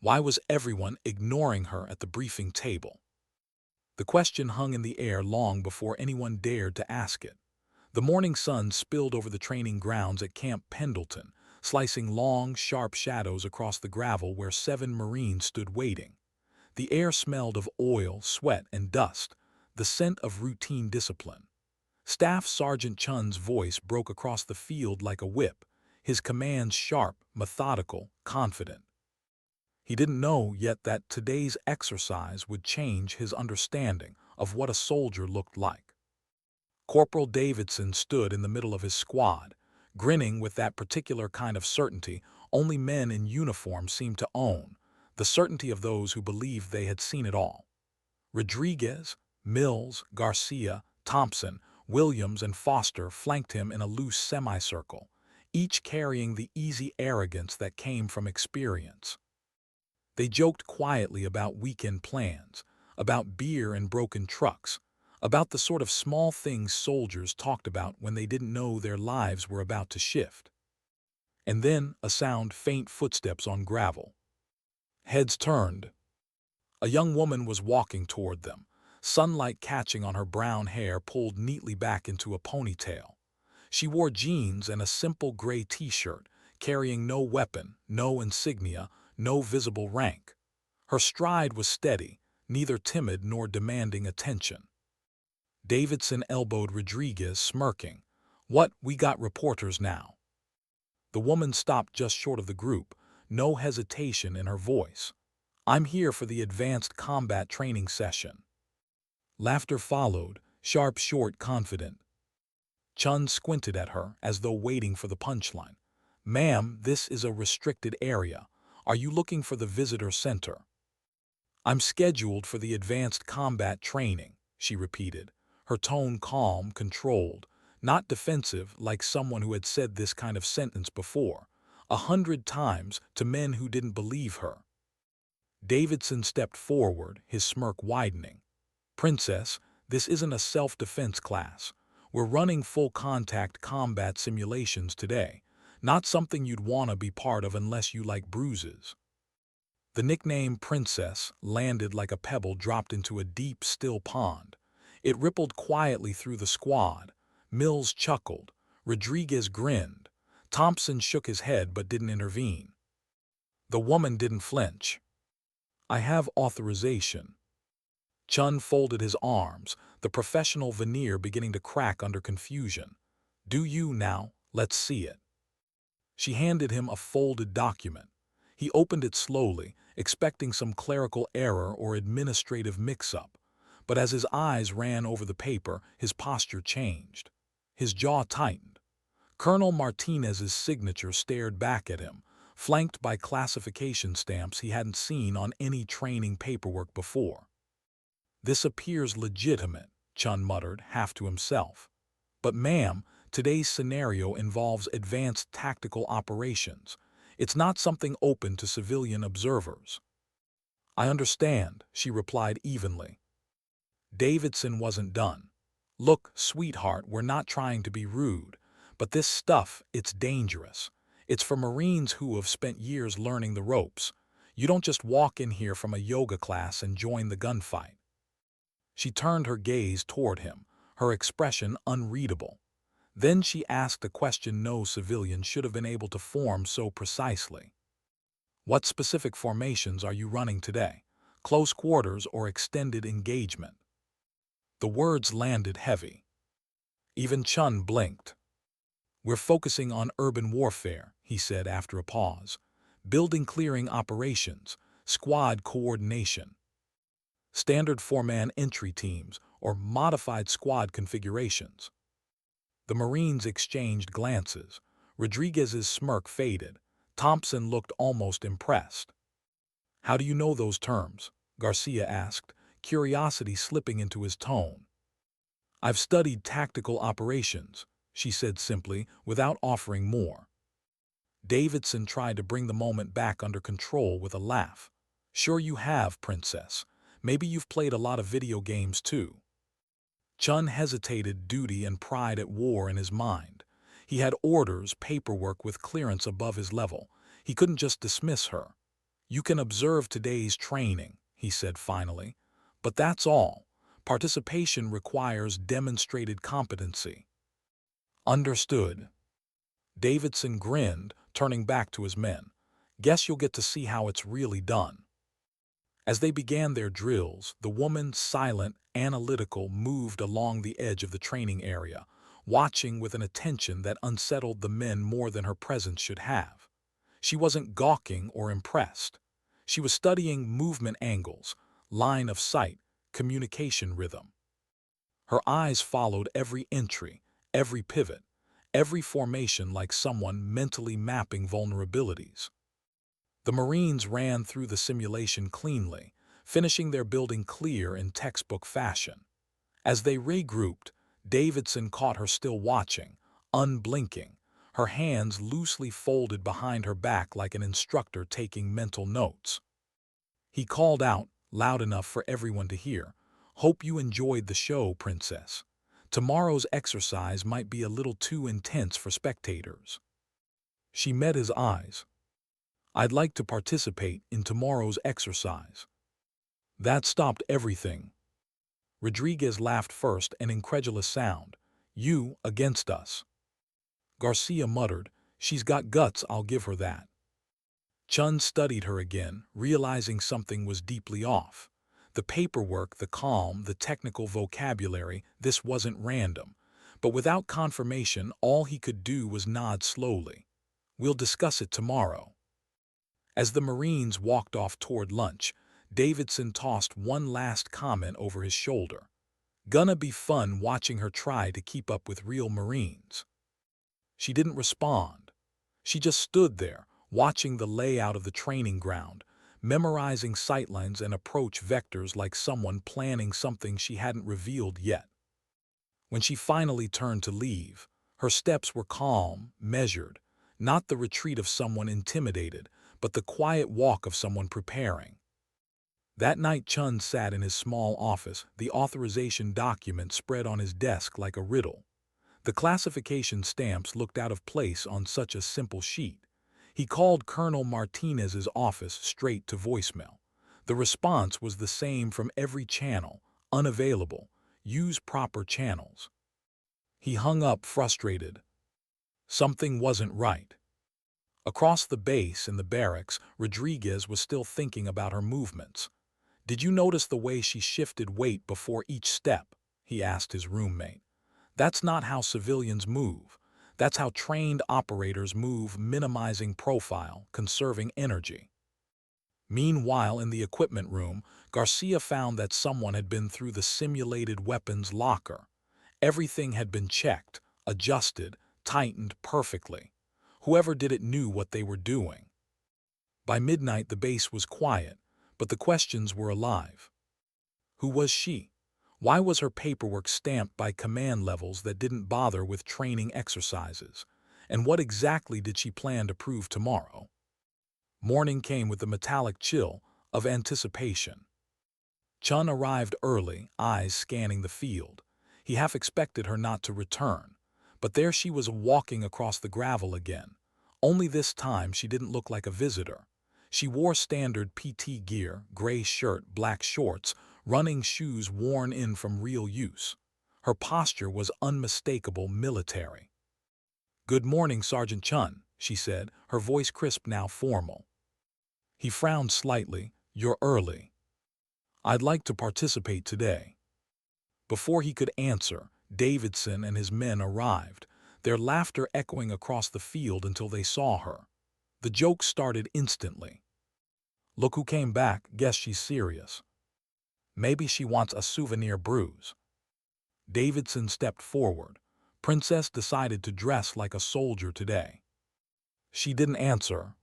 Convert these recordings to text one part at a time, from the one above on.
Why was everyone ignoring her at the briefing table? The question hung in the air long before anyone dared to ask it. The morning sun spilled over the training grounds at Camp Pendleton, slicing long, sharp shadows across the gravel where 7 Marines stood waiting. The air smelled of oil, sweat, and dust, the scent of routine discipline. Staff Sergeant Chun's voice broke across the field like a whip, his commands sharp, methodical, confident. He didn't know yet that today's exercise would change his understanding of what a soldier looked like. Corporal Davidson stood in the middle of his squad, grinning with that particular kind of certainty only men in uniform seemed to own, the certainty of those who believed they had seen it all. Rodriguez, Mills, Garcia, Thompson, Williams, and Foster flanked him in a loose semicircle, each carrying the easy arrogance that came from experience. They joked quietly about weekend plans, about beer and broken trucks, about the sort of small things soldiers talked about when they didn't know their lives were about to shift. And then a sound, faint footsteps on gravel. Heads turned. A young woman was walking toward them, sunlight catching on her brown hair pulled neatly back into a ponytail. She wore jeans and a simple gray t-shirt, carrying no weapon, no insignia, no visible rank. Her stride was steady, neither timid nor demanding attention. Davidson elbowed Rodriguez, smirking. "What, we got reporters now." The woman stopped just short of the group, no hesitation in her voice. "I'm here for the advanced combat training session." Laughter followed, sharp, short, confident. Chun squinted at her as though waiting for the punchline. "Ma'am, this is a restricted area. Are you looking for the visitor center?" "I'm scheduled for the advanced combat training," she repeated, her tone calm, controlled, not defensive like someone who had said this kind of sentence before, 100 times to men who didn't believe her. Davidson stepped forward, his smirk widening. "Princess, this isn't a self-defense class. We're running full-contact combat simulations today, not something you'd want to be part of unless you like bruises." The nickname Princess landed like a pebble dropped into a deep, still pond. It rippled quietly through the squad. Mills chuckled. Rodriguez grinned. Thompson shook his head but didn't intervene. The woman didn't flinch. "I have authorization." Chun folded his arms, the professional veneer beginning to crack under confusion. "Do you now? Let's see it." She handed him a folded document. He opened it slowly, expecting some clerical error or administrative mix-up. But as his eyes ran over the paper, his posture changed. His jaw tightened. Colonel Martinez's signature stared back at him, flanked by classification stamps he hadn't seen on any training paperwork before. "This appears legitimate," Chun muttered, half to himself. "But ma'am, today's scenario involves advanced tactical operations. It's not something open to civilian observers." "I understand," she replied evenly. Davidson wasn't done. "Look, sweetheart, we're not trying to be rude, but this stuff, it's dangerous. It's for Marines who have spent years learning the ropes. You don't just walk in here from a yoga class and join the gunfight." She turned her gaze toward him, her expression unreadable. Then she asked a question no civilian should have been able to form so precisely. "What specific formations are you running today? Close quarters or extended engagement?" The words landed heavy. Even Chun blinked. "We're focusing on urban warfare," he said after a pause. "Building clearing operations, squad coordination. Standard four-man entry teams or modified squad configurations." The Marines exchanged glances. Rodriguez's smirk faded. Thompson looked almost impressed. "How do you know those terms?" Garcia asked, curiosity slipping into his tone. "I've studied tactical operations," she said simply, without offering more. Davidson tried to bring the moment back under control with a laugh. "Sure you have, Princess. Maybe you've played a lot of video games too." Chun hesitated, duty and pride at war in his mind. He had orders, paperwork with clearance above his level. He couldn't just dismiss her. "You can observe today's training," he said finally. "But that's all. Participation requires demonstrated competency." "Understood." Davidson grinned, turning back to his men. "Guess you'll get to see how it's really done." As they began their drills, the woman, silent, analytical, moved along the edge of the training area, watching with an attention that unsettled the men more than her presence should have. She wasn't gawking or impressed. She was studying movement angles, line of sight, communication rhythm. Her eyes followed every entry, every pivot, every formation like someone mentally mapping vulnerabilities. The Marines ran through the simulation cleanly, finishing their building clear in textbook fashion. As they regrouped, Davidson caught her still watching, unblinking, her hands loosely folded behind her back like an instructor taking mental notes. He called out, loud enough for everyone to hear, "Hope you enjoyed the show, Princess. Tomorrow's exercise might be a little too intense for spectators." She met his eyes. "I'd like to participate in tomorrow's exercise." That stopped everything. Rodriguez laughed first, an incredulous sound. "You against us." Garcia muttered, "She's got guts, I'll give her that." Chun studied her again, realizing something was deeply off. The paperwork, the calm, the technical vocabulary, this wasn't random. But without confirmation, all he could do was nod slowly. "We'll discuss it tomorrow." As the Marines walked off toward lunch, Davidson tossed one last comment over his shoulder. "Gonna be fun watching her try to keep up with real Marines." She didn't respond. She just stood there, watching the layout of the training ground, memorizing sightlines and approach vectors like someone planning something she hadn't revealed yet. When she finally turned to leave, her steps were calm, measured, not the retreat of someone intimidated, but the quiet walk of someone preparing. That night Chun sat in his small office, the authorization document spread on his desk like a riddle. The classification stamps looked out of place on such a simple sheet. He called Colonel Martinez's office straight to voicemail. The response was the same from every channel: unavailable, use proper channels. He hung up frustrated. Something wasn't right. Across the base in the barracks, Rodriguez was still thinking about her movements. "Did you notice the way she shifted weight before each step?" he asked his roommate. "That's not how civilians move. That's how trained operators move, minimizing profile, conserving energy." Meanwhile, in the equipment room, Garcia found that someone had been through the simulated weapons locker. Everything had been checked, adjusted, tightened perfectly. Whoever did it knew what they were doing. By midnight, the base was quiet, but the questions were alive. Who was she? Why was her paperwork stamped by command levels that didn't bother with training exercises? And what exactly did she plan to prove tomorrow? Morning came with the metallic chill of anticipation. Chun arrived early, eyes scanning the field. He half expected her not to return. But there she was, walking across the gravel again. Only this time she didn't look like a visitor. She wore standard PT gear, gray shirt, black shorts, running shoes worn in from real use. Her posture was unmistakable military. "Good morning, Sergeant Chun," she said, her voice crisp, now formal. He frowned slightly. "You're early." "I'd like to participate today." Before he could answer, Davidson and his men arrived, their laughter echoing across the field until they saw her. The joke started instantly. "Look who came back, guess she's serious. Maybe she wants a souvenir bruise." Davidson stepped forward. "Princess decided to dress like a soldier today." She didn't answer.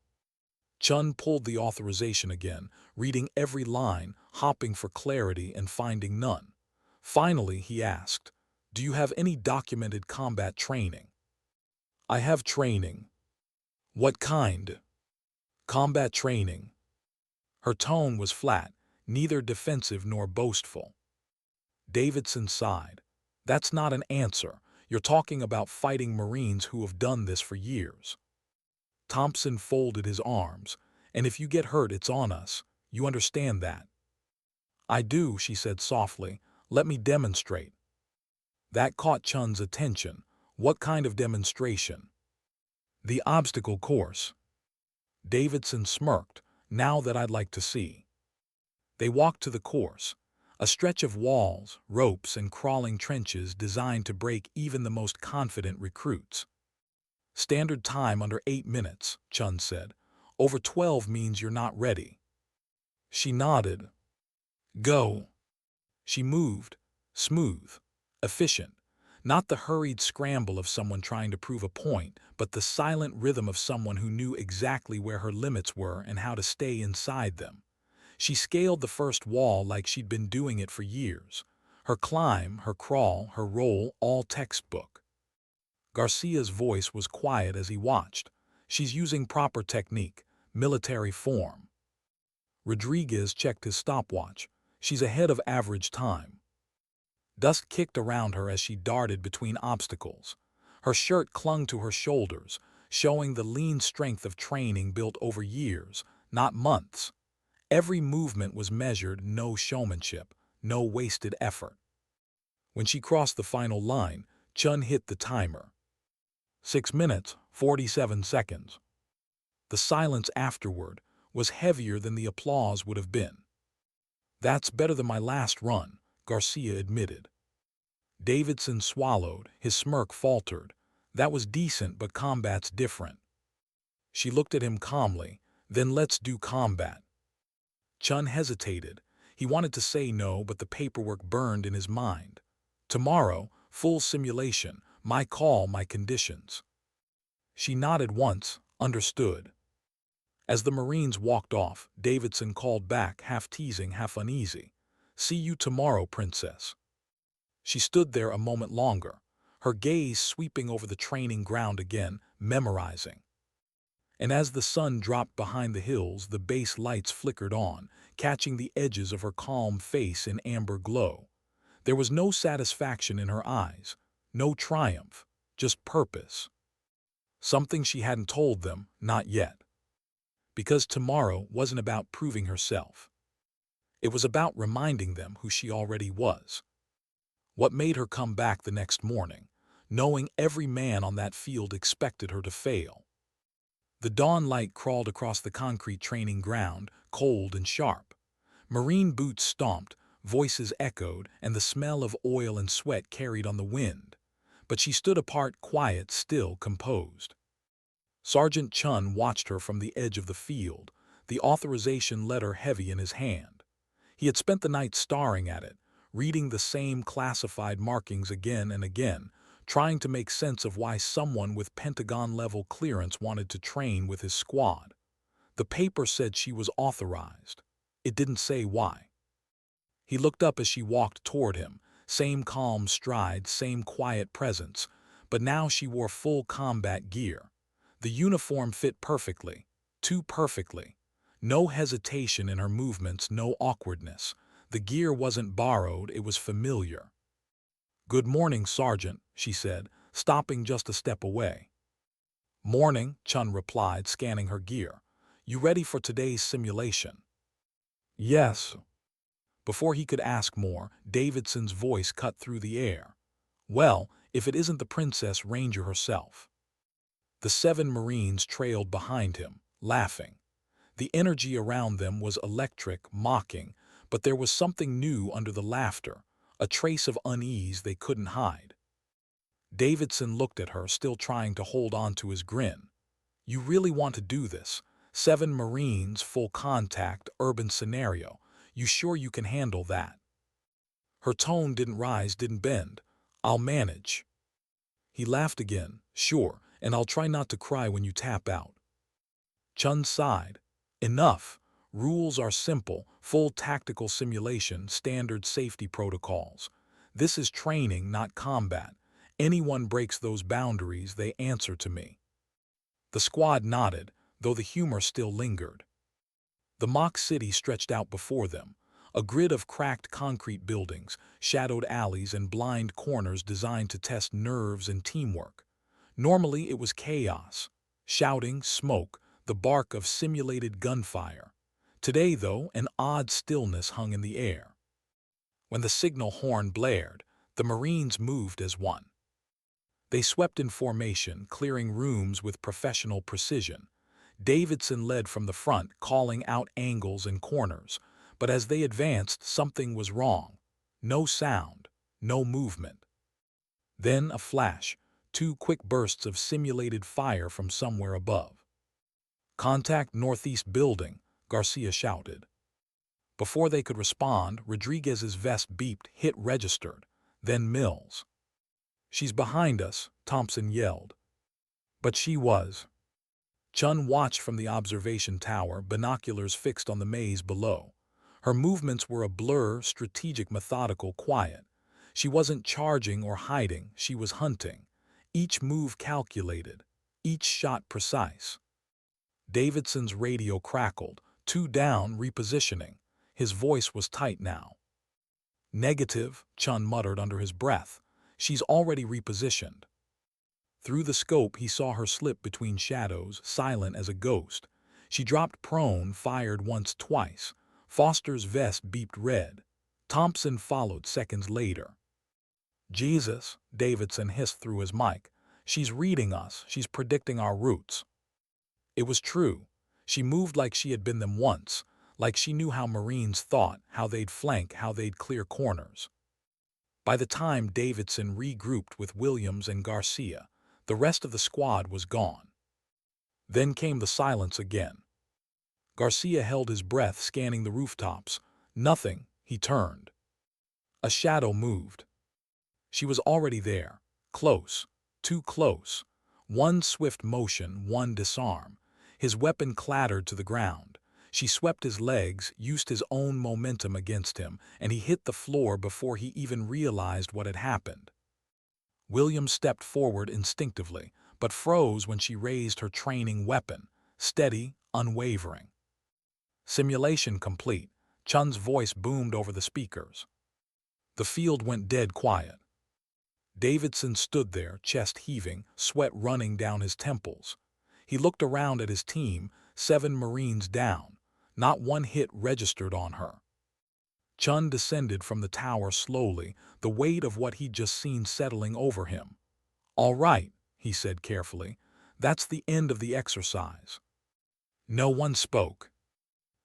Chun pulled the authorization again, reading every line, hopping for clarity and finding none. Finally, he asked, "Do you have any documented combat training?" "I have training." "What kind?" "Combat training." Her tone was flat, neither defensive nor boastful. Davidson sighed. "That's not an answer. You're talking about fighting Marines who have done this for years." Thompson folded his arms. And if you get hurt, it's on us. You understand that?" "I do," she said softly. "Let me demonstrate." That caught Chun's attention. "What kind of demonstration?" "The obstacle course." Davidson smirked. "Now that I'd like to see." They walked to the course, a stretch of walls, ropes, and crawling trenches designed to break even the most confident recruits. "Standard time under 8 minutes, Chun said. "Over 12 means you're not ready." She nodded. "Go." She moved, smooth, efficient. Not the hurried scramble of someone trying to prove a point, but the silent rhythm of someone who knew exactly where her limits were and how to stay inside them. She scaled the first wall like she'd been doing it for years. Her climb, her crawl, her roll, all textbook. Garcia's voice was quiet as he watched. "She's using proper technique, military form." Rodriguez checked his stopwatch. "She's ahead of average time." Dust kicked around her as she darted between obstacles. Her shirt clung to her shoulders, showing the lean strength of training built over years, not months. Every movement was measured, no showmanship, no wasted effort. When she crossed the final line, Chun hit the timer. 6 minutes, 47 seconds. The silence afterward was heavier than the applause would have been. "That's better than my last run," Garcia admitted. Davidson swallowed, his smirk faltered. "That was decent, but combat's different." She looked at him calmly. "Then let's do combat." Chun hesitated. He wanted to say no, but the paperwork burned in his mind. "Tomorrow, full simulation, my call, my conditions." She nodded once, understood. As the Marines walked off, Davidson called back, half teasing, half uneasy. "See you tomorrow, Princess." She stood there a moment longer, her gaze sweeping over the training ground again, memorizing. And as the sun dropped behind the hills, the base lights flickered on, catching the edges of her calm face in amber glow. There was no satisfaction in her eyes, no triumph, just purpose. Something she hadn't told them, not yet. Because tomorrow wasn't about proving herself. It was about reminding them who she already was. What made her come back the next morning, knowing every man on that field expected her to fail. The dawn light crawled across the concrete training ground, cold and sharp. Marine boots stomped, voices echoed, and the smell of oil and sweat carried on the wind. But she stood apart, quiet, still, composed. Sergeant Chun watched her from the edge of the field, the authorization letter heavy in his hand. He had spent the night staring at it, reading the same classified markings again and again, trying to make sense of why someone with Pentagon-level clearance wanted to train with his squad. The paper said she was authorized. It didn't say why. He looked up as she walked toward him, same calm stride, same quiet presence, but now she wore full combat gear. The uniform fit perfectly, too perfectly. No hesitation in her movements, no awkwardness. The gear wasn't borrowed, it was familiar. "Good morning, Sergeant," she said, stopping just a step away. "Morning," Chun replied, scanning her gear. "You ready for today's simulation?" "Yes." Before he could ask more, Davidson's voice cut through the air. "Well, if it isn't the Princess Ranger herself." The 7 Marines trailed behind him, laughing. The energy around them was electric, mocking, but there was something new under the laughter, a trace of unease they couldn't hide. Davidson looked at her, still trying to hold on to his grin. "You really want to do this? 7 Marines, full contact, urban scenario. You sure you can handle that?" Her tone didn't rise, didn't bend. "I'll manage." He laughed again. "Sure, and I'll try not to cry when you tap out." Chun sighed. "Enough. Rules are simple, full tactical simulation, standard safety protocols. This is training, not combat. Anyone breaks those boundaries, they answer to me." The squad nodded, though the humor still lingered. The mock city stretched out before them, a grid of cracked concrete buildings, shadowed alleys, and blind corners designed to test nerves and teamwork. Normally it was chaos. Shouting, smoke, the bark of simulated gunfire. Today, though, an odd stillness hung in the air. When the signal horn blared, the Marines moved as one. They swept in formation, clearing rooms with professional precision. Davidson led from the front, calling out angles and corners, but as they advanced, something was wrong. No sound, no movement. Then a flash, two quick bursts of simulated fire from somewhere above. "Contact northeast building," Garcia shouted. Before they could respond, Rodriguez's vest beeped, hit registered, then Mills. "She's behind us," Thompson yelled. But she was. Chun watched from the observation tower, binoculars fixed on the maze below. Her movements were a blur, strategic, methodical, quiet. She wasn't charging or hiding, she was hunting. Each move calculated, each shot precise. Davidson's radio crackled, two down, repositioning. His voice was tight now. "Negative," Chun muttered under his breath. "She's already repositioned." Through the scope, he saw her slip between shadows, silent as a ghost. She dropped prone, fired once, twice. Foster's vest beeped red. Thompson followed seconds later. "Jesus," Davidson hissed through his mic. "She's reading us. She's predicting our routes." It was true. She moved like she had been them once, like she knew how Marines thought, how they'd flank, how they'd clear corners. By the time Davidson regrouped with Williams and Garcia, the rest of the squad was gone. Then came the silence again. Garcia held his breath, scanning the rooftops. Nothing. He turned. A shadow moved. She was already there. Close. Too close. One swift motion, one disarm. His weapon clattered to the ground. She swept his legs, used his own momentum against him, and he hit the floor before he even realized what had happened. Williams stepped forward instinctively, but froze when she raised her training weapon, steady, unwavering. Simulation complete. Chun's voice boomed over the speakers. The field went dead quiet. Davidson stood there, chest heaving, sweat running down his temples. He looked around at his team, 7 Marines down. Not one hit registered on her. Chun descended from the tower slowly, the weight of what he'd just seen settling over him. "All right," he said carefully. "That's the end of the exercise." No one spoke.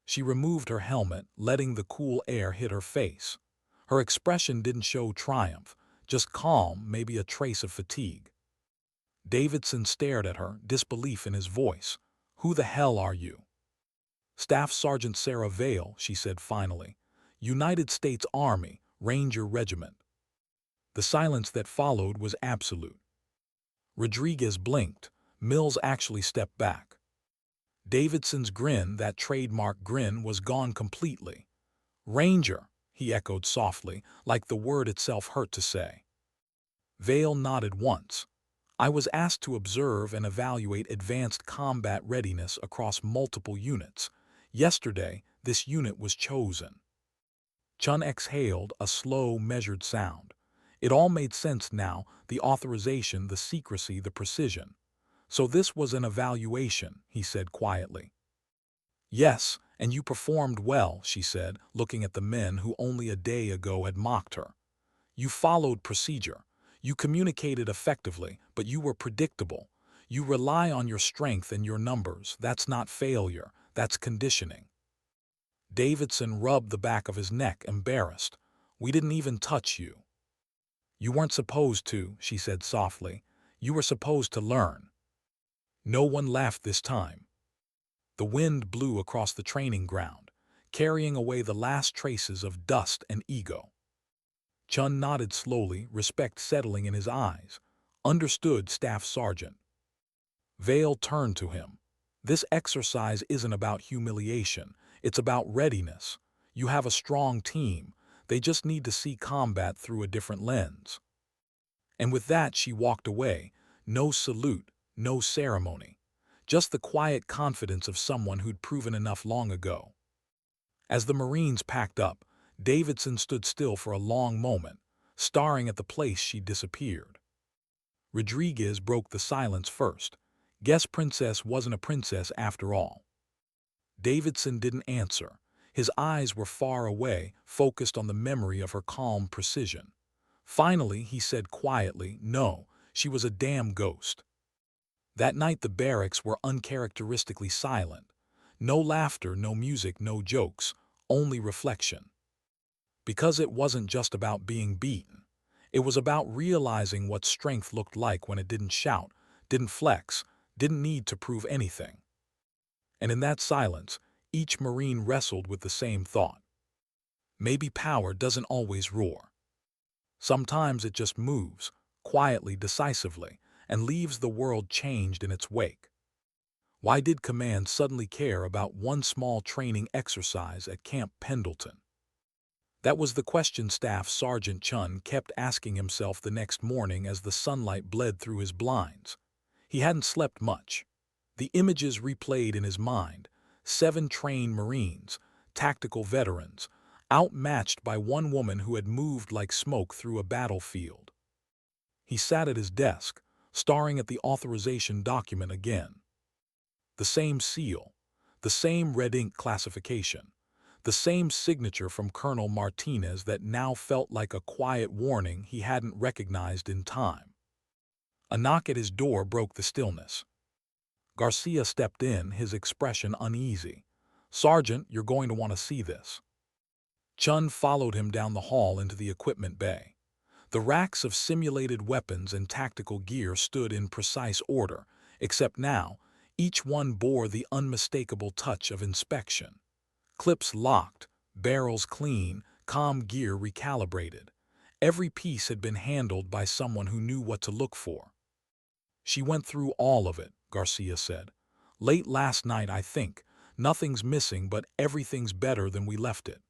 She removed her helmet, letting the cool air hit her face. Her expression didn't show triumph, just calm, maybe a trace of fatigue. Davidson stared at her, disbelief in his voice. "Who the hell are you?" "Staff Sergeant Sarah Vale," she said finally. "United States Army, Ranger Regiment." The silence that followed was absolute. Rodriguez blinked. Mills actually stepped back. Davidson's grin, that trademark grin, was gone completely. "Ranger," he echoed softly, like the word itself hurt to say. Vale nodded once. "I was asked to observe and evaluate advanced combat readiness across multiple units. Yesterday, this unit was chosen." Chun exhaled, a slow, measured sound. It all made sense now, the authorization, the secrecy, the precision. "So this was an evaluation," he said quietly. "Yes, and you performed well," she said, looking at the men who only a day ago had mocked her. "You followed procedure. You communicated effectively, but you were predictable. You rely on your strength and your numbers. That's not failure, that's conditioning." Davidson rubbed the back of his neck, embarrassed. "We didn't even touch you." "You weren't supposed to," she said softly. "You were supposed to learn." No one laughed this time. The wind blew across the training ground, carrying away the last traces of dust and ego. Chun nodded slowly, respect settling in his eyes. "Understood, Staff Sergeant." Vale turned to him. "This exercise isn't about humiliation. It's about readiness. You have a strong team. They just need to see combat through a different lens." And with that, she walked away. No salute, no ceremony. Just the quiet confidence of someone who'd proven enough long ago. As the Marines packed up, Davidson stood still for a long moment, staring at the place she'd disappeared. Rodriguez broke the silence first. Guess Princess wasn't a princess after all. Davidson didn't answer. His eyes were far away, focused on the memory of her calm precision. Finally, he said quietly, "No, she was a damn ghost." That night the barracks were uncharacteristically silent. No laughter, no music, no jokes, only reflection. Because it wasn't just about being beaten. It was about realizing what strength looked like when it didn't shout, didn't flex, didn't need to prove anything. And in that silence, each Marine wrestled with the same thought. Maybe power doesn't always roar. Sometimes it just moves, quietly, decisively, and leaves the world changed in its wake. Why did command suddenly care about one small training exercise at Camp Pendleton? That was the question Staff Sergeant Chun kept asking himself the next morning as the sunlight bled through his blinds. He hadn't slept much. The images replayed in his mind: 7 trained Marines, tactical veterans, outmatched by one woman who had moved like smoke through a battlefield. He sat at his desk, staring at the authorization document again. The same seal, the same red ink classification, the same signature from Colonel Martinez that now felt like a quiet warning he hadn't recognized in time. A knock at his door broke the stillness. Garcia stepped in, his expression uneasy. "Sergeant, you're going to want to see this." Chun followed him down the hall into the equipment bay. The racks of simulated weapons and tactical gear stood in precise order, except now, each one bore the unmistakable touch of inspection. Clips locked, barrels clean, comm gear recalibrated. Every piece had been handled by someone who knew what to look for. "She went through all of it," Garcia said. "Late last night, I think. Nothing's missing, but everything's better than we left it."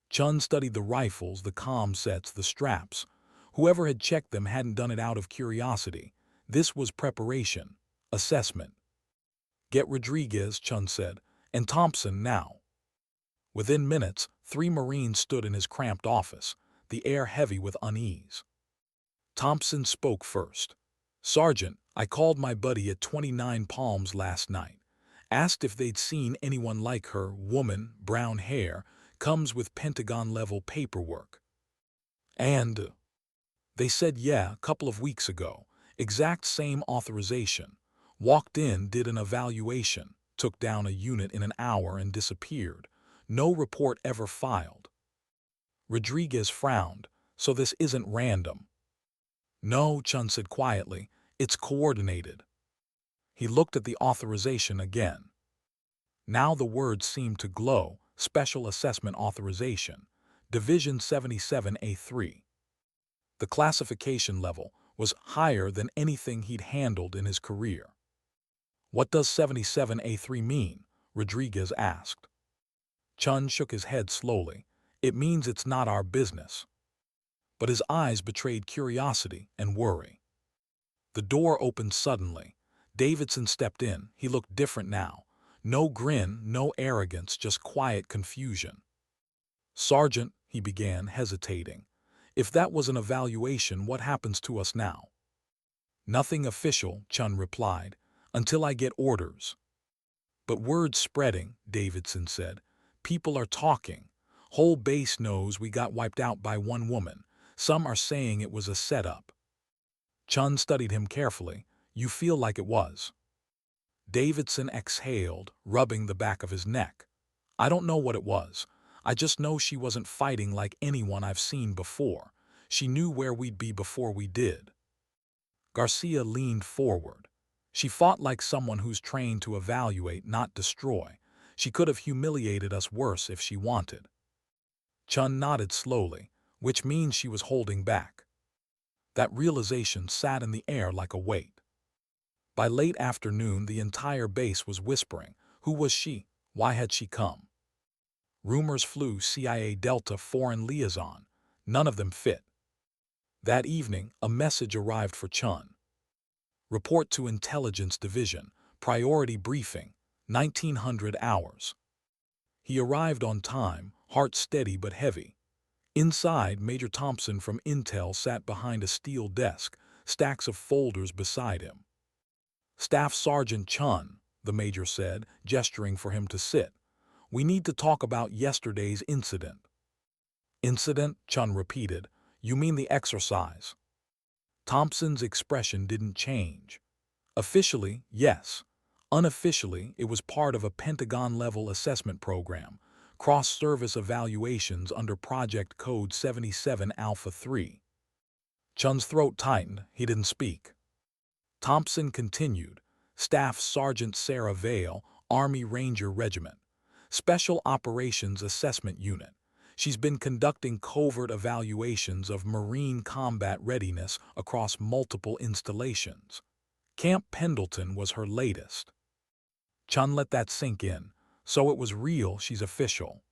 Chun studied the rifles, the comm sets, the straps. Whoever had checked them hadn't done it out of curiosity. This was preparation, assessment. "Get Rodriguez," Chun said, "and Thompson now." Within minutes, 3 Marines stood in his cramped office, the air heavy with unease. Thompson spoke first. "Sergeant, I called my buddy at 29 Palms last night. Asked if they'd seen anyone like her, woman, brown hair, comes with Pentagon-level paperwork. And they said yeah, a couple of weeks ago. Exact same authorization. Walked in, did an evaluation, took down a unit in an hour and disappeared. No report ever filed." Rodriguez frowned. "So this isn't random?" "No," Chun said quietly. "It's coordinated." He looked at the authorization again. Now the words seemed to glow: Special Assessment Authorization, Division 77A3. The classification level was higher than anything he'd handled in his career. "What does 77A3 mean?" Rodriguez asked. Chun shook his head slowly. "It means it's not our business." But his eyes betrayed curiosity and worry. The door opened suddenly. Davidson stepped in. He looked different now. No grin, no arrogance, just quiet confusion. "Sergeant," he began, hesitating, "if that was an evaluation, what happens to us now?" "Nothing official," Chun replied, "until I get orders." "But word's spreading," Davidson said. "People are talking. Whole base knows we got wiped out by one woman. Some are saying it was a setup." Chun studied him carefully. "You feel like it was?" Davidson exhaled, rubbing the back of his neck. "I don't know what it was. I just know she wasn't fighting like anyone I've seen before. She knew where we'd be before we did." Garcia leaned forward. "She fought like someone who's trained to evaluate, not destroy. She could have humiliated us worse if she wanted." Chun nodded slowly, "Which means she was holding back." That realization sat in the air like a weight. By late afternoon, the entire base was whispering. Who was she? Why had she come? Rumors flew: CIA Delta foreign liaison. None of them fit. That evening, a message arrived for Chun. "Report to Intelligence Division. Priority briefing. 1900 hours." He arrived on time, heart steady but heavy. Inside, Major Thompson from Intel sat behind a steel desk, stacks of folders beside him. Staff Sergeant Chun, the major said, gesturing for him to sit. We need to talk about yesterday's incident. Incident? Chun repeated. You mean the exercise? Thompson's expression didn't change. Officially, yes. Unofficially, it was part of a Pentagon-level assessment program, cross-service evaluations under Project Code 77 Alpha 3. Chun's throat tightened. He didn't speak. Thompson continued. Staff Sergeant Sarah Vale, Army Ranger Regiment. Special Operations Assessment Unit. She's been conducting covert evaluations of Marine combat readiness across multiple installations. Camp Pendleton was her latest. Chun let that sink in. So it was real, she's official.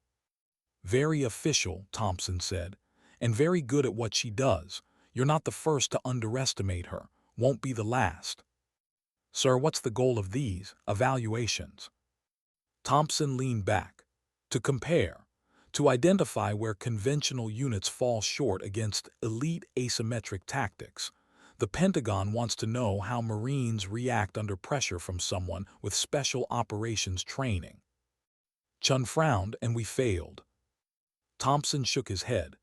Very official, Thompson said, and very good at what she does. You're not the first to underestimate her, won't be the last. Sir, what's the goal of these evaluations? Thompson leaned back. To compare. To identify where conventional units fall short against elite asymmetric tactics. The Pentagon wants to know how Marines react under pressure from someone with special operations training. Chun frowned, and we failed. Thompson shook his head.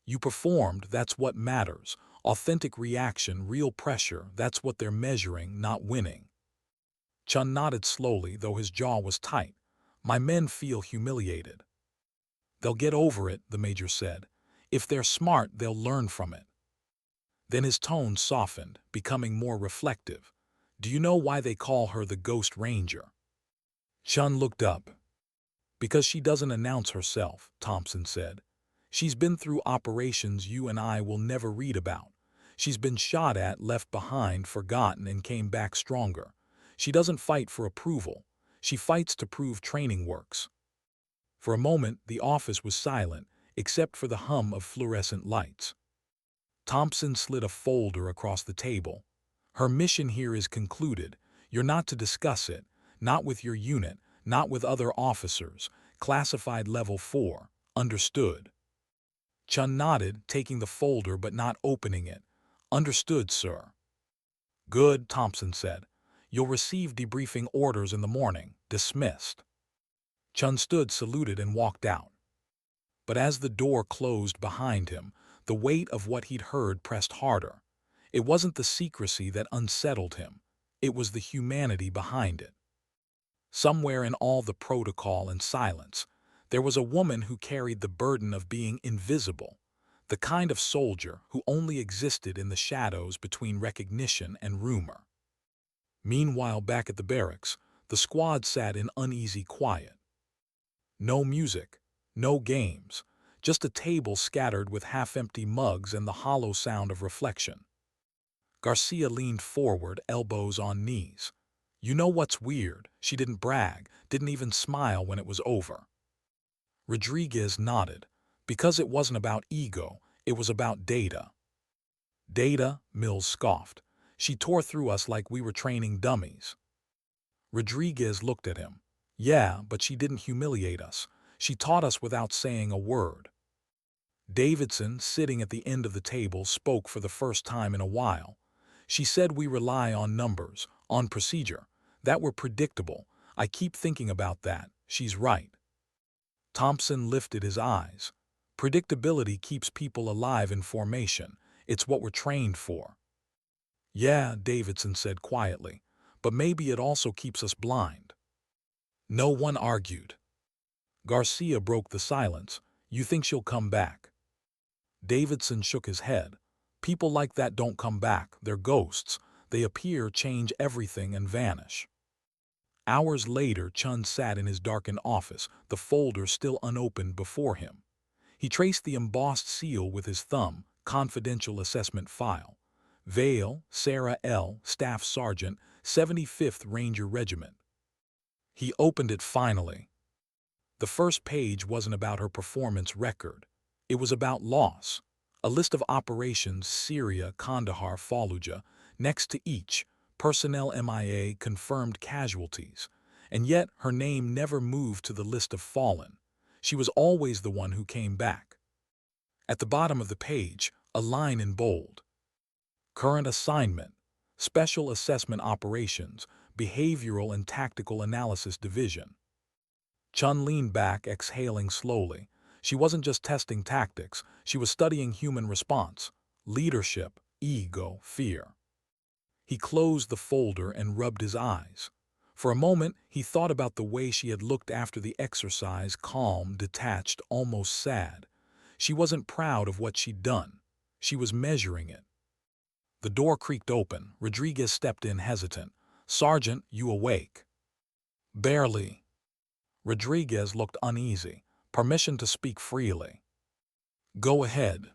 You performed, that's what matters. Authentic reaction, real pressure, that's what they're measuring, not winning. Chun nodded slowly, though his jaw was tight. My men feel humiliated. They'll get over it, the major said. If they're smart, they'll learn from it. Then his tone softened, becoming more reflective. Do you know why they call her the Ghost Ranger? Chun looked up. Because she doesn't announce herself, Thompson said. She's been through operations you and I will never read about. She's been shot at, left behind, forgotten, and came back stronger. She doesn't fight for approval. She fights to prove training works. For a moment, the office was silent, except for the hum of fluorescent lights. Thompson slid a folder across the table. Her mission here is concluded. You're not to discuss it, not with your unit, not with other officers. Classified Level 4. Understood. Chun nodded, taking the folder but not opening it. Understood, sir. Good, Thompson said. You'll receive debriefing orders in the morning. Dismissed. Chun stood, saluted, and walked out. But as the door closed behind him, the weight of what he'd heard pressed harder. It wasn't the secrecy that unsettled him. It was the humanity behind it. Somewhere in all the protocol and silence, there was a woman who carried the burden of being invisible, the kind of soldier who only existed in the shadows between recognition and rumor. Meanwhile, back at the barracks, the squad sat in uneasy quiet. No music, no games, just a table scattered with half-empty mugs and the hollow sound of reflection. Garcia leaned forward, elbows on knees. You know what's weird? She didn't brag, didn't even smile when it was over. Rodriguez nodded. Because it wasn't about ego, it was about data. Data, Mills scoffed. She tore through us like we were training dummies. Rodriguez looked at him. Yeah, but she didn't humiliate us. She taught us without saying a word. Davidson, sitting at the end of the table, spoke for the first time in a while. She said we rely on numbers, on procedure, that we're predictable. I keep thinking about that. She's right. Thompson lifted his eyes. Predictability keeps people alive in formation. It's what we're trained for. Yeah, Davidson said quietly, but maybe it also keeps us blind. No one argued. Garcia broke the silence. You think she'll come back? Davidson shook his head. People like that don't come back. They're ghosts. They appear, change everything, and vanish. Hours later, Chun sat in his darkened office, the folder still unopened before him. He traced the embossed seal with his thumb, confidential assessment file. Vale, Sarah L., Staff Sergeant, 75th Ranger Regiment. He opened it finally. The first page wasn't about her performance record. It was about loss. A list of operations: Syria, Kandahar, Fallujah. Next to each, personnel MIA, confirmed casualties. And yet her name never moved to the list of fallen. She was always the one who came back. At the bottom of the page, a line in bold. Current assignment: Special Assessment Operations, Behavioral and Tactical Analysis Division. Chun leaned back, exhaling slowly. She wasn't just testing tactics, she was studying human response, leadership, ego, fear. He closed the folder and rubbed his eyes. For a moment, he thought about the way she had looked after the exercise, calm, detached, almost sad. She wasn't proud of what she'd done. She was measuring it. The door creaked open. Rodriguez stepped in, hesitant. "Sergeant, you awake?" "Barely." Rodriguez looked uneasy. "Permission to speak freely." "Go ahead."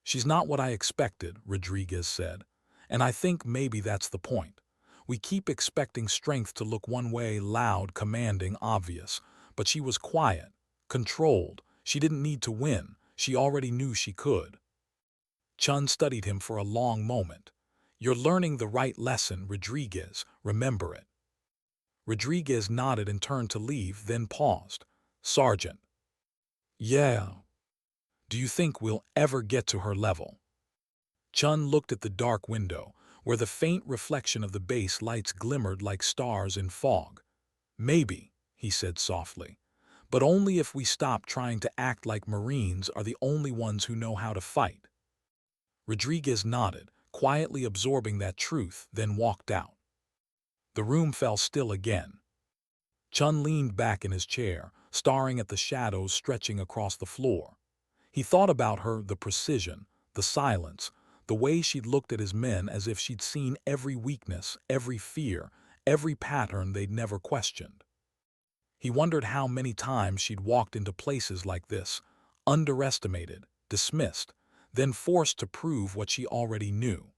"She's not what I expected," Rodriguez said. "And I think maybe that's the point. We keep expecting strength to look one way, loud, commanding, obvious. But she was quiet, controlled. She didn't need to win. She already knew she could." Chun studied him for a long moment. "You're learning the right lesson, Rodriguez. Remember it." Rodriguez nodded and turned to leave, then paused. "Sergeant." "Yeah. Do you think we'll ever get to her level?" Chun looked at the dark window, where the faint reflection of the base lights glimmered like stars in fog. "Maybe," he said softly, "but only if we stop trying to act like Marines are the only ones who know how to fight." Rodriguez nodded, quietly absorbing that truth, then walked out. The room fell still again. Chun leaned back in his chair, staring at the shadows stretching across the floor. He thought about her, the precision, the silence, the way she'd looked at his men as if she'd seen every weakness, every fear, every pattern they'd never questioned. He wondered how many times she'd walked into places like this, underestimated, dismissed, then forced to prove what she already knew.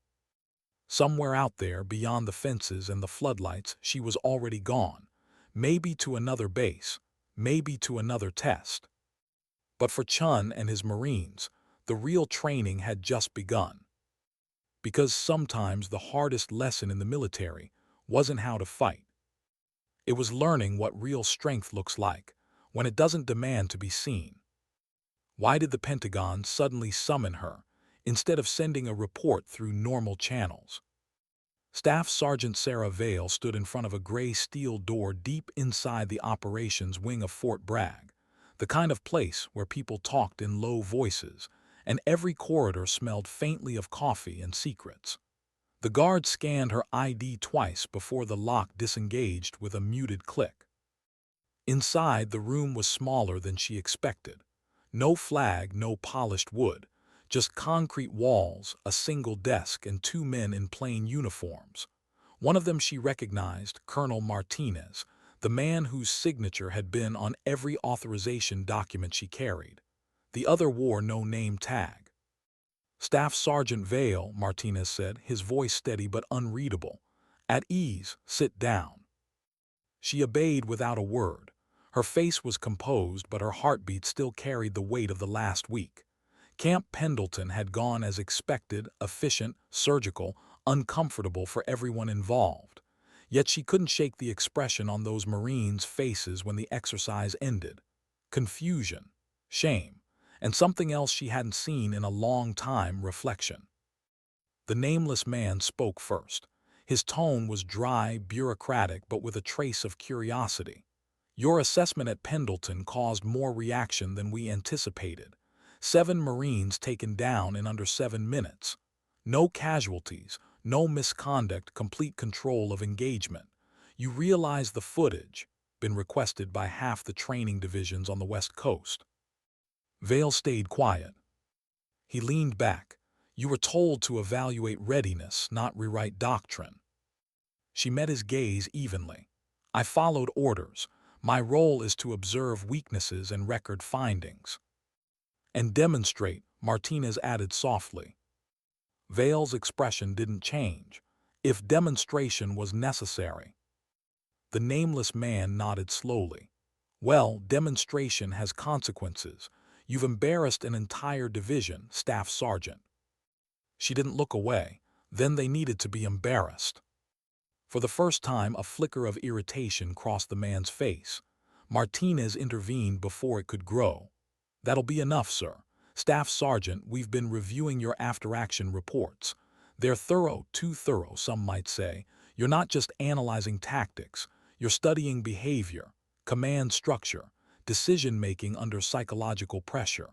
Somewhere out there, beyond the fences and the floodlights, she was already gone, maybe to another base, maybe to another test. But for Chun and his Marines, the real training had just begun. Because sometimes the hardest lesson in the military wasn't how to fight. It was learning what real strength looks like, when it doesn't demand to be seen. Why did the Pentagon suddenly summon her, instead of sending a report through normal channels? Staff Sergeant Sarah Vale stood in front of a gray steel door deep inside the operations wing of Fort Bragg, the kind of place where people talked in low voices, and every corridor smelled faintly of coffee and secrets. The guard scanned her ID twice before the lock disengaged with a muted click. Inside, the room was smaller than she expected. No flag, no polished wood, just concrete walls, a single desk, and two men in plain uniforms. One of them she recognized, Colonel Martinez, the man whose signature had been on every authorization document she carried. The other wore no name tag. "Staff Sergeant Vale," Martinez said, his voice steady but unreadable. "At ease, sit down." She obeyed without a word. Her face was composed, but her heartbeat still carried the weight of the last week. Camp Pendleton had gone as expected, efficient, surgical, uncomfortable for everyone involved. Yet she couldn't shake the expression on those Marines' faces when the exercise ended. Confusion, shame, and something else she hadn't seen in a long time, reflection. The nameless man spoke first. His tone was dry, bureaucratic, but with a trace of curiosity. "Your assessment at Pendleton caused more reaction than we anticipated. 7 Marines taken down in under 7 minutes. No casualties, no misconduct, complete control of engagement. You realize the footage, been requested by half the training divisions on the West Coast." Vale stayed quiet. He leaned back. "You were told to evaluate readiness, not rewrite doctrine." She met his gaze evenly. "I followed orders. My role is to observe weaknesses and record findings." "And demonstrate," Martinez added softly. Vale's expression didn't change. "If demonstration was necessary." The nameless man nodded slowly. "Well, demonstration has consequences. You've embarrassed an entire division, Staff Sergeant." She didn't look away. Then they needed to be embarrassed. For the first time, a flicker of irritation crossed the man's face. Martinez intervened before it could grow. "That'll be enough, sir. Staff Sergeant, we've been reviewing your after-action reports. They're thorough, too thorough, some might say. You're not just analyzing tactics, you're studying behavior, command structure, decision-making under psychological pressure.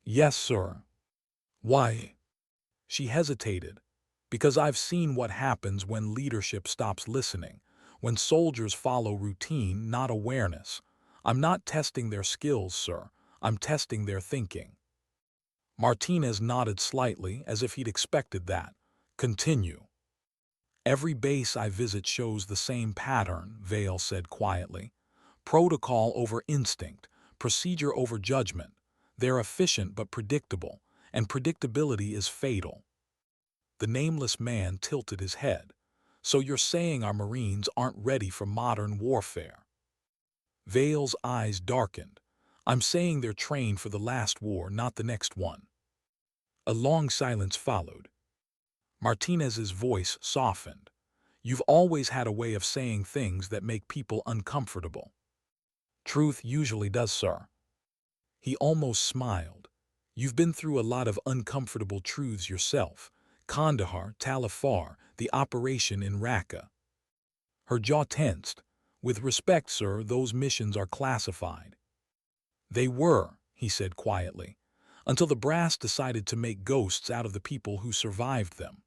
Yes, sir. Why? She hesitated. Because I've seen what happens when leadership stops listening, when soldiers follow routine, not awareness. I'm not testing their skills, sir. I'm testing their thinking. Martinez nodded slightly, as if he'd expected that. Continue. Every base I visit shows the same pattern, Vale said quietly. Protocol over instinct, procedure over judgment. They're efficient but predictable, and predictability is fatal. The nameless man tilted his head. So you're saying our Marines aren't ready for modern warfare? Vale's eyes darkened. I'm saying they're trained for the last war, not the next one. A long silence followed. Martinez's voice softened. You've always had a way of saying things that make people uncomfortable. Truth usually does, sir. He almost smiled. You've been through a lot of uncomfortable truths yourself. Kandahar, Tal Afar, the operation in Raqqa. Her jaw tensed. With respect, sir, those missions are classified. They were, he said quietly, until the brass decided to make ghosts out of the people who survived them.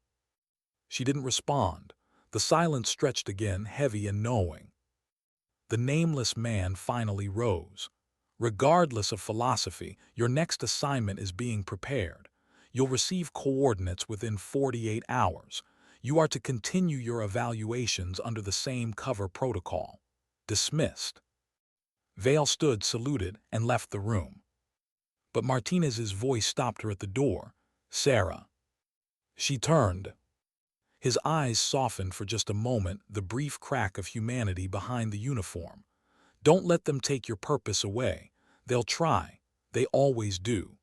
She didn't respond. The silence stretched again, heavy and knowing. The nameless man finally rose. Regardless of philosophy, your next assignment is being prepared. You'll receive coordinates within 48 hours. You are to continue your evaluations under the same cover protocol. Dismissed. Vale stood, saluted, and left the room. But Martinez's voice stopped her at the door. Sarah. She turned. His eyes softened for just a moment, the brief crack of humanity behind the uniform. Don't let them take your purpose away. They'll try. They always do.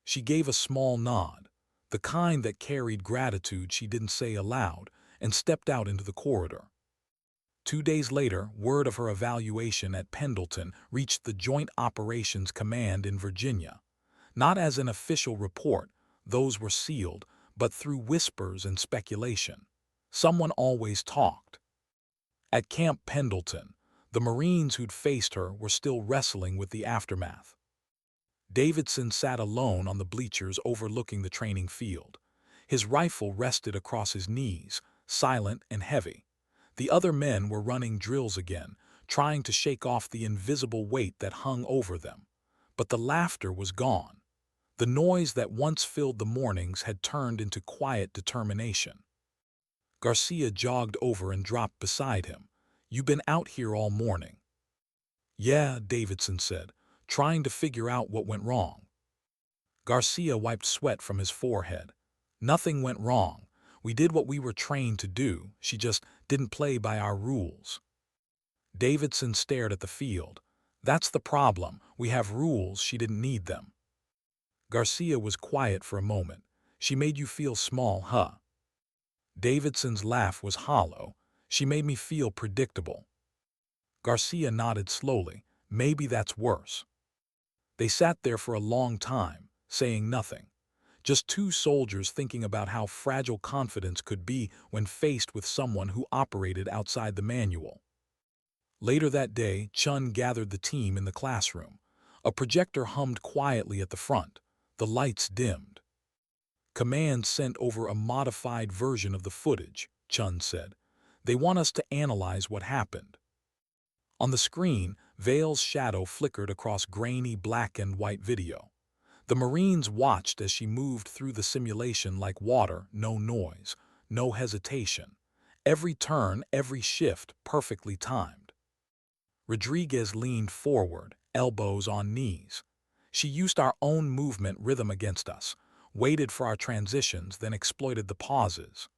She gave a small nod, the kind that carried gratitude she didn't say aloud, and stepped out into the corridor. 2 days later, word of her evaluation at Pendleton reached the Joint Operations Command in Virginia. Not as an official report, those were sealed, but through whispers and speculation. Someone always talked. At Camp Pendleton, the Marines who'd faced her were still wrestling with the aftermath. Davidson sat alone on the bleachers overlooking the training field. His rifle rested across his knees, silent and heavy. The other men were running drills again, trying to shake off the invisible weight that hung over them. But the laughter was gone. The noise that once filled the mornings had turned into quiet determination. Garcia jogged over and dropped beside him. You've been out here all morning. Yeah, Davidson said, trying to figure out what went wrong. Garcia wiped sweat from his forehead. Nothing went wrong. We did what we were trained to do. She just didn't play by our rules. Davidson stared at the field. That's the problem. We have rules. She didn't need them. Garcia was quiet for a moment. She made you feel small, huh? Davidson's laugh was hollow. She made me feel predictable. Garcia nodded slowly. Maybe that's worse. They sat there for a long time, saying nothing. Just two soldiers thinking about how fragile confidence could be when faced with someone who operated outside the manual. Later that day, Chun gathered the team in the classroom. A projector hummed quietly at the front. The lights dimmed. Command sent over a modified version of the footage, Chun said. They want us to analyze what happened. On the screen, Vale's shadow flickered across grainy black and white video. The Marines watched as she moved through the simulation like water, no noise, no hesitation. Every turn, every shift, perfectly timed. Rodriguez leaned forward, elbows on knees. She used our own movement rhythm against us, waited for our transitions, then exploited the pauses.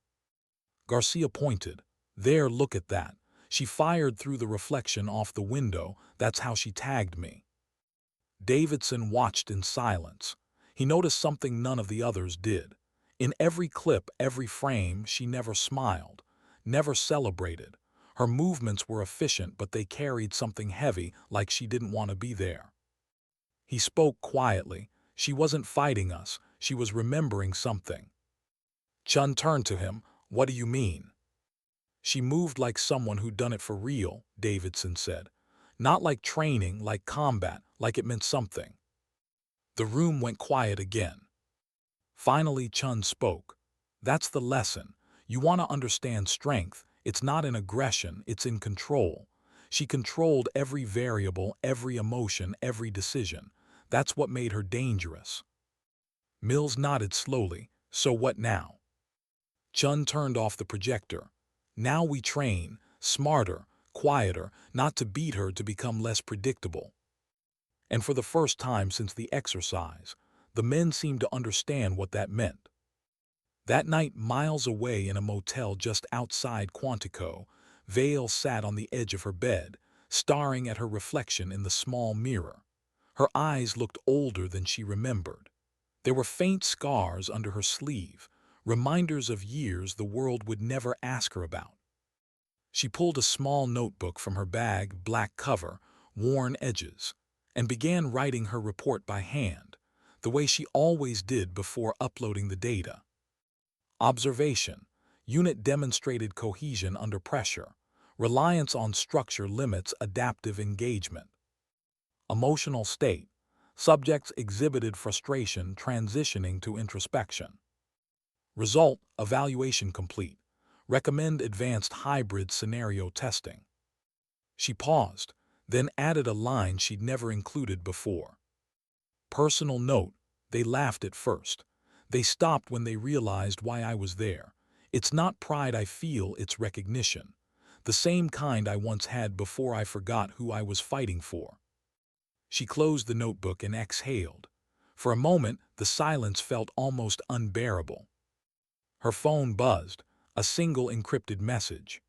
Garcia pointed. There, look at that. She fired through the reflection off the window. That's how she tagged me. Davidson watched in silence. He noticed something none of the others did. In every clip, every frame, she never smiled, never celebrated. Her movements were efficient, but they carried something heavy, like she didn't want to be there. He spoke quietly. She wasn't fighting us. She was remembering something. Chun turned to him. What do you mean? She moved like someone who'd done it for real, Davidson said. Not like training, like combat, like it meant something. The room went quiet again. Finally, Chun spoke. That's the lesson. You want to understand strength. It's not in aggression, it's in control. She controlled every variable, every emotion, every decision. That's what made her dangerous. Mills nodded slowly. So what now? Chun turned off the projector. Now we train, smarter, quieter, not to beat her, to become less predictable. And for the first time since the exercise, the men seemed to understand what that meant. That night, miles away in a motel just outside Quantico, Vale sat on the edge of her bed, staring at her reflection in the small mirror. Her eyes looked older than she remembered. There were faint scars under her sleeve, reminders of years the world would never ask her about. She pulled a small notebook from her bag, black cover, worn edges, and began writing her report by hand, the way she always did before uploading the data. Observation: unit demonstrated cohesion under pressure. Reliance on structure limits adaptive engagement. Emotional state: subjects exhibited frustration transitioning to introspection. Result: evaluation complete. Recommend advanced hybrid scenario testing. She paused, then added a line she'd never included before. Personal note: they laughed at first. They stopped when they realized why I was there. It's not pride I feel, it's recognition. The same kind I once had before I forgot who I was fighting for. She closed the notebook and exhaled. For a moment, the silence felt almost unbearable. Her phone buzzed, a single encrypted message.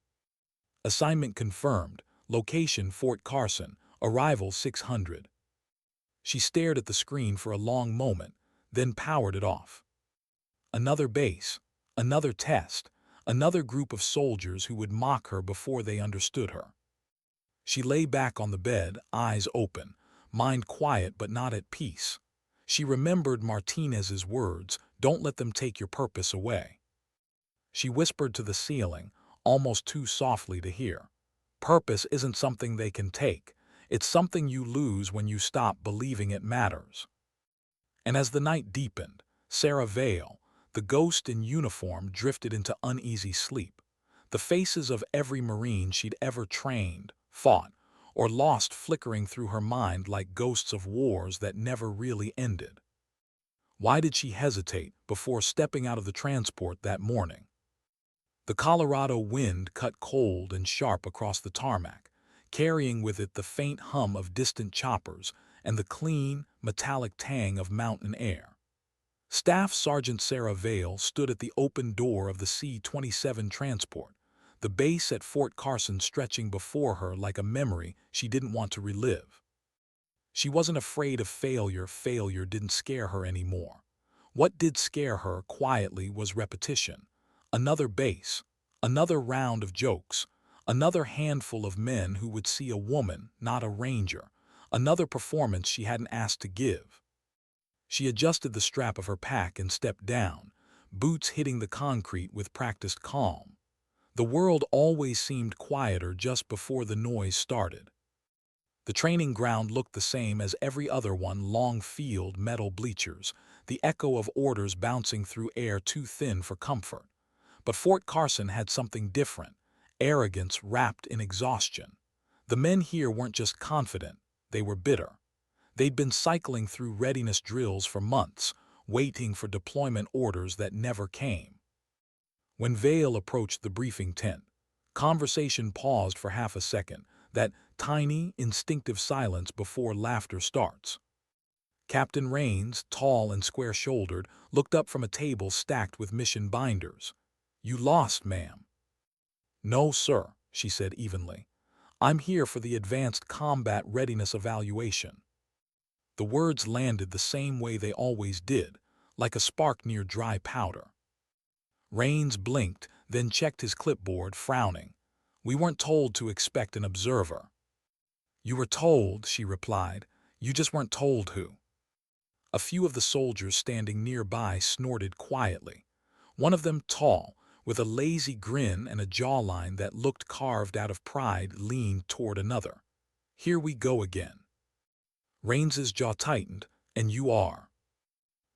Assignment confirmed. Location Fort Carson. Arrival 600. She stared at the screen for a long moment, then powered it off. Another base, another test, another group of soldiers who would mock her before they understood her. She lay back on the bed, eyes open, mind quiet but not at peace. She remembered Martinez's words, "Don't let them take your purpose away." She whispered to the ceiling, almost too softly to hear. Purpose isn't something they can take. It's something you lose when you stop believing it matters. And as the night deepened, Sarah Vale, the ghost in uniform, drifted into uneasy sleep. The faces of every Marine she'd ever trained, fought, or lost flickering through her mind like ghosts of wars that never really ended. Why did she hesitate before stepping out of the transport that morning? The Colorado wind cut cold and sharp across the tarmac, carrying with it the faint hum of distant choppers and the clean, metallic tang of mountain air. Staff Sergeant Sarah Vale stood at the open door of the C-27 transport, the base at Fort Carson stretching before her like a memory she didn't want to relive. She wasn't afraid of failure. Failure didn't scare her anymore. What did scare her, quietly, was repetition. Another base, another round of jokes, another handful of men who would see a woman, not a ranger, another performance she hadn't asked to give. She adjusted the strap of her pack and stepped down, boots hitting the concrete with practiced calm. The world always seemed quieter just before the noise started. The training ground looked the same as every other one: long field, metal bleachers, the echo of orders bouncing through air too thin for comfort. But Fort Carson had something different: arrogance wrapped in exhaustion. The men here weren't just confident, they were bitter. They'd been cycling through readiness drills for months, waiting for deployment orders that never came. When Vale approached the briefing tent, conversation paused for half a second, that tiny, instinctive silence before laughter starts. Captain Rains, tall and square-shouldered, looked up from a table stacked with mission binders. "You lost, ma'am." "No, sir," she said evenly. "I'm here for the advanced combat readiness evaluation." The words landed the same way they always did, like a spark near dry powder. Rains blinked, then checked his clipboard, frowning. "We weren't told to expect an observer." "You were told," she replied. "You just weren't told who." A few of the soldiers standing nearby snorted quietly. One of them, tall, with a lazy grin and a jawline that looked carved out of pride, leaned toward another. "Here we go again." Raines's jaw tightened. "And you are?"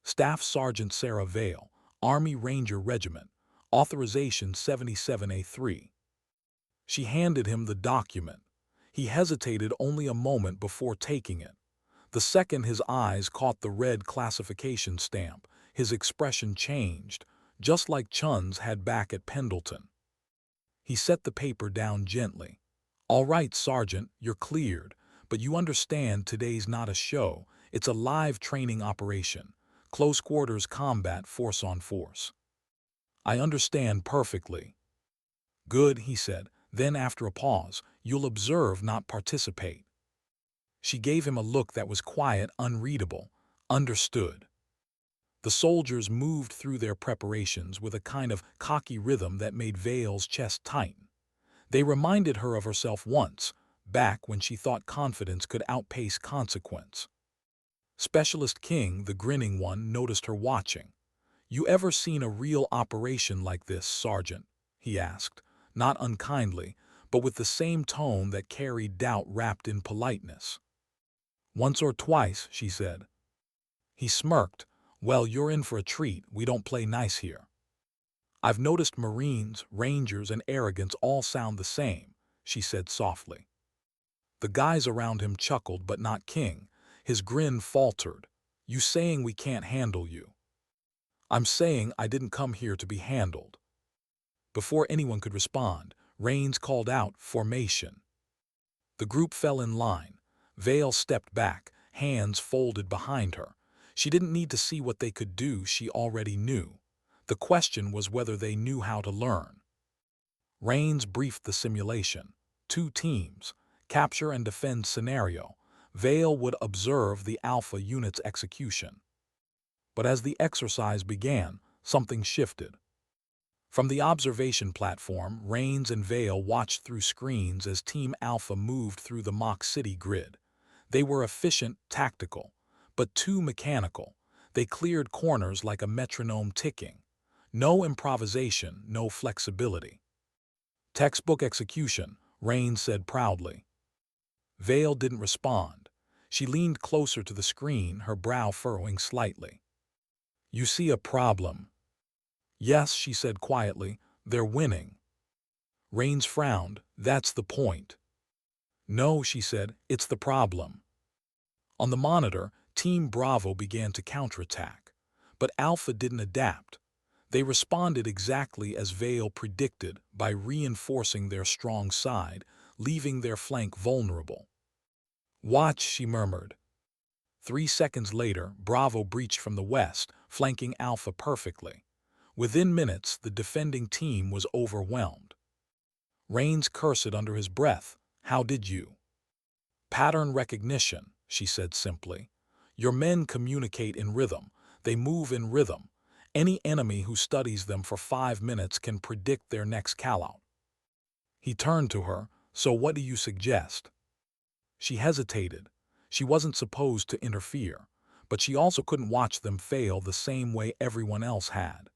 "Staff Sergeant Sarah Vale, Army Ranger Regiment, Authorization 77A3. She handed him the document. He hesitated only a moment before taking it. The second his eyes caught the red classification stamp, his expression changed, just like Chun's had back at Pendleton. He set the paper down gently. "All right, Sergeant, you're cleared, but you understand today's not a show, it's a live training operation, close quarters combat force on force." "I understand perfectly." "Good," he said. Then after a pause, "You'll observe, not participate." She gave him a look that was quiet, unreadable. Understood. The soldiers moved through their preparations with a kind of cocky rhythm that made Vale's chest tighten. They reminded her of herself once, back when she thought confidence could outpace consequence. Specialist King, the grinning one, noticed her watching. "You ever seen a real operation like this, Sergeant?" he asked, not unkindly, but with the same tone that carried doubt wrapped in politeness. "Once or twice," she said. He smirked. "Well, you're in for a treat. We don't play nice here." "I've noticed Marines, Rangers, and arrogance all sound the same," she said softly. The guys around him chuckled, but not King. His grin faltered. "You saying we can't handle you?" "I'm saying I didn't come here to be handled." Before anyone could respond, Raines called out, "Formation." The group fell in line. Vale stepped back, hands folded behind her. She didn't need to see what they could do, she already knew. The question was whether they knew how to learn. Raines briefed the simulation. 2 teams, capture and defend scenario. Vale would observe the Alpha unit's execution. But as the exercise began, something shifted. From the observation platform, Raines and Vale watched through screens as Team Alpha moved through the mock city grid. They were efficient, tactical, but too mechanical. They cleared corners like a metronome ticking. No improvisation, no flexibility. "Textbook execution," Raines said proudly. Vale didn't respond. She leaned closer to the screen, her brow furrowing slightly. "You see a problem?" "Yes," she said quietly, "they're winning." Raines frowned. "That's the point." "No," she said, "it's the problem." On the monitor, Team Bravo began to counterattack. But Alpha didn't adapt. They responded exactly as Vale predicted, by reinforcing their strong side, leaving their flank vulnerable. "Watch," she murmured. 3 seconds later, Bravo breached from the west, flanking Alpha perfectly. Within minutes, the defending team was overwhelmed. Raines cursed under his breath. "How did you?" "Pattern recognition," she said simply. "Your men communicate in rhythm. They move in rhythm. Any enemy who studies them for 5 minutes can predict their next callout." He turned to her. "So what do you suggest?" She hesitated. She wasn't supposed to interfere, but she also couldn't watch them fail the same way everyone else had.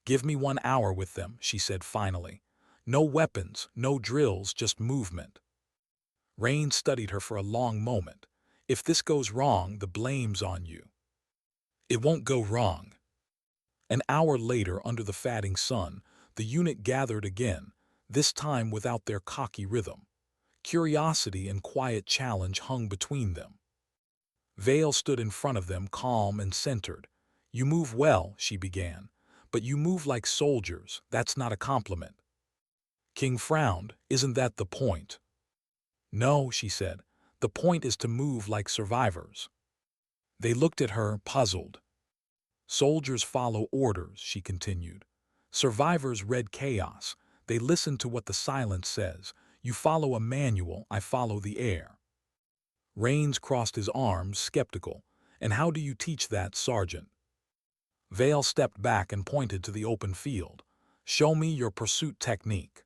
"Give me 1 hour with them," she said finally. "No weapons, no drills, just movement." Raines studied her for a long moment. "If this goes wrong, the blame's on you." "It won't go wrong." An hour later, under the fatting sun, the unit gathered again, this time without their cocky rhythm. Curiosity and quiet challenge hung between them. Vale stood in front of them, calm and centered. "You move well," she began, "but you move like soldiers. That's not a compliment." King frowned. "Isn't that the point?" "No," she said. "The point is to move like survivors." They looked at her, puzzled. "Soldiers follow orders," she continued. "Survivors read chaos. They listen to what the silence says. You follow a manual, I follow the air." Raines crossed his arms, skeptical. "And how do you teach that, Sergeant?" Vale stepped back and pointed to the open field. "Show me your pursuit technique."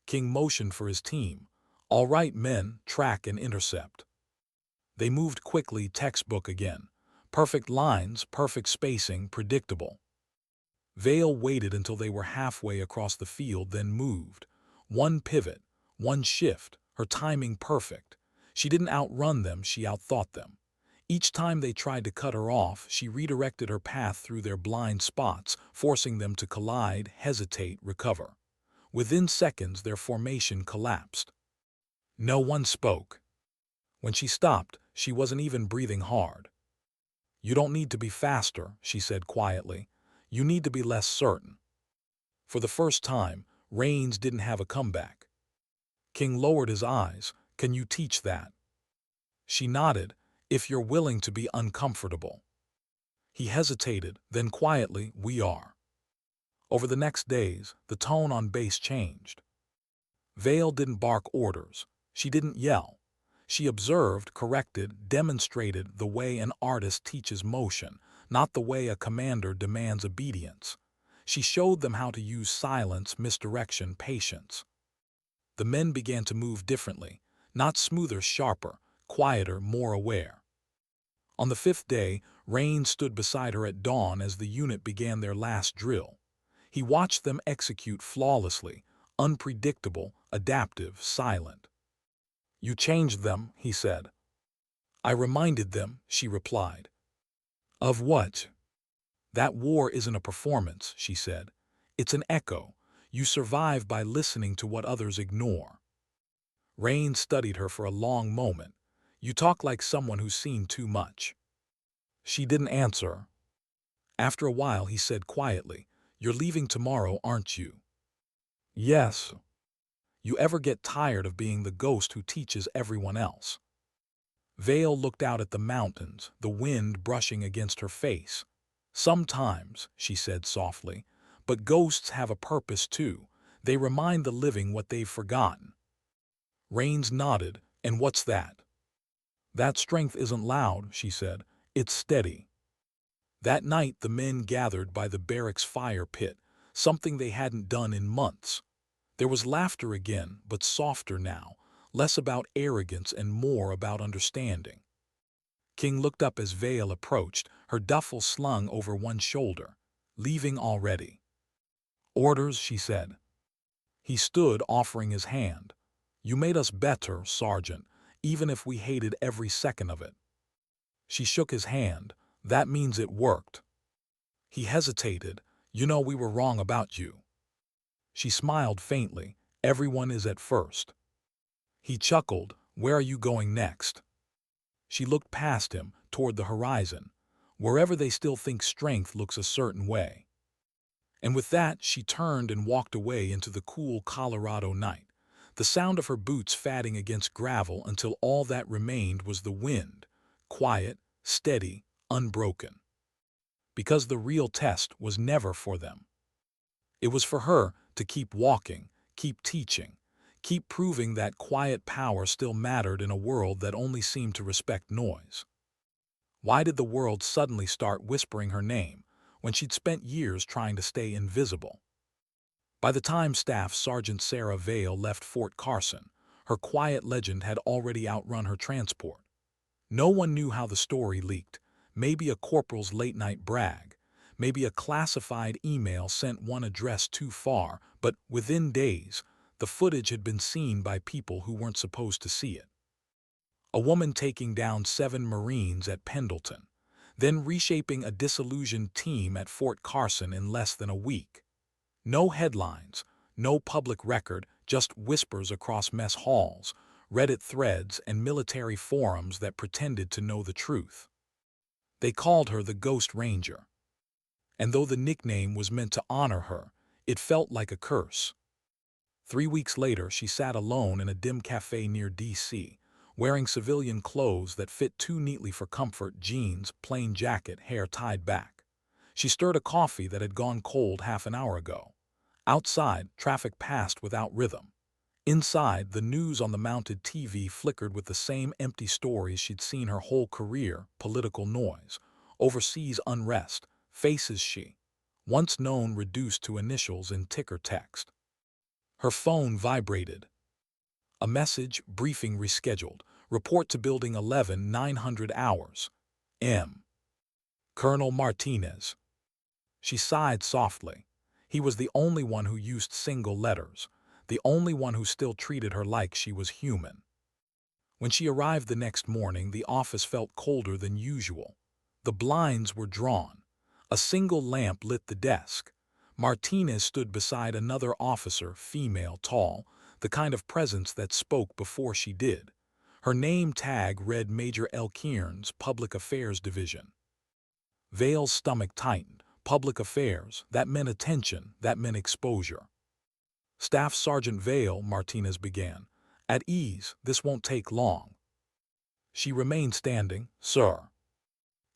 King motioned for his team. "All right, men, track and intercept." They moved quickly, textbook again. Perfect lines, perfect spacing, predictable. Vale waited until they were halfway across the field, then moved. One pivot, one shift, her timing perfect. She didn't outrun them, she outthought them. Each time they tried to cut her off, she redirected her path through their blind spots, forcing them to collide, hesitate, recover. Within seconds, their formation collapsed. No one spoke. When she stopped, she wasn't even breathing hard. "You don't need to be faster," she said quietly. "You need to be less certain." For the first time, Rains didn't have a comeback. King lowered his eyes. "Can you teach that?" She nodded. "If you're willing to be uncomfortable." He hesitated, then quietly, "We are." Over the next days, the tone on base changed. Vale didn't bark orders. She didn't yell. She observed, corrected, demonstrated the way an artist teaches motion, not the way a commander demands obedience. She showed them how to use silence, misdirection, patience. The men began to move differently, not smoother, sharper, quieter, more aware. On the fifth day, Rain stood beside her at dawn as the unit began their last drill. He watched them execute flawlessly, unpredictable, adaptive, silent. "You changed them," he said. "I reminded them," she replied. "Of what?" "That war isn't a performance," she said. "It's an echo. You survive by listening to what others ignore." Rain studied her for a long moment. "You talk like someone who's seen too much." She didn't answer. After a while he said quietly, "You're leaving tomorrow, aren't you?" "Yes." "You ever get tired of being the ghost who teaches everyone else?" Vale looked out at the mountains, the wind brushing against her face. "Sometimes," she said softly, "but ghosts have a purpose too. They remind the living what they've forgotten." Rains nodded. "And what's that?" "That strength isn't loud," she said. "It's steady." That night the men gathered by the barracks fire pit, something they hadn't done in months. There was laughter again, but softer now, less about arrogance and more about understanding. King looked up as Vale approached, her duffel slung over one shoulder. "Leaving already?" "Orders," she said. He stood, offering his hand. "You made us better, Sergeant, even if we hated every second of it." She shook his hand. "That means it worked." He hesitated. "You know we were wrong about you." She smiled faintly. "Everyone is at first." He chuckled. "Where are you going next?" She looked past him, toward the horizon. "Wherever they still think strength looks a certain way." And with that, she turned and walked away into the cool Colorado night, the sound of her boots fatting against gravel until all that remained was the wind, quiet, steady, unbroken. Because the real test was never for them. It was for her to keep walking, keep teaching, keep proving that quiet power still mattered in a world that only seemed to respect noise. Why did the world suddenly start whispering her name when she'd spent years trying to stay invisible? By the time Staff Sergeant Sarah Vale left Fort Carson, her quiet legend had already outrun her transport. No one knew how the story leaked. Maybe a corporal's late-night brag. Maybe a classified email sent one address too far, but within days, the footage had been seen by people who weren't supposed to see it. A woman taking down 7 Marines at Pendleton, then reshaping a disillusioned team at Fort Carson in less than a week. No headlines, no public record, just whispers across mess halls, Reddit threads, and military forums that pretended to know the truth. They called her the Ghost Ranger. And though the nickname was meant to honor her, it felt like a curse. 3 weeks later, she sat alone in a dim cafe near D.C., wearing civilian clothes that fit too neatly for comfort: jeans, plain jacket, hair tied back. She stirred a coffee that had gone cold half an hour ago. Outside, traffic passed without rhythm. Inside, the news on the mounted TV flickered with the same empty stories she'd seen her whole career: political noise, overseas unrest, faces she, once known, reduced to initials in ticker text. Her phone vibrated. A message: briefing rescheduled. Report to Building 11, 900 hours. M. Colonel Martinez. She sighed softly. He was the only one who used single letters, the only one who still treated her like she was human. When she arrived the next morning, the office felt colder than usual. The blinds were drawn. A single lamp lit the desk. Martinez stood beside another officer, female, tall, the kind of presence that spoke before she did. Her name tag read Major L. Kearns, Public Affairs Division. Vale's stomach tightened. Public affairs, that meant attention, that meant exposure. Staff Sergeant Vale, Martinez began. At ease, this won't take long. She remained standing. Sir.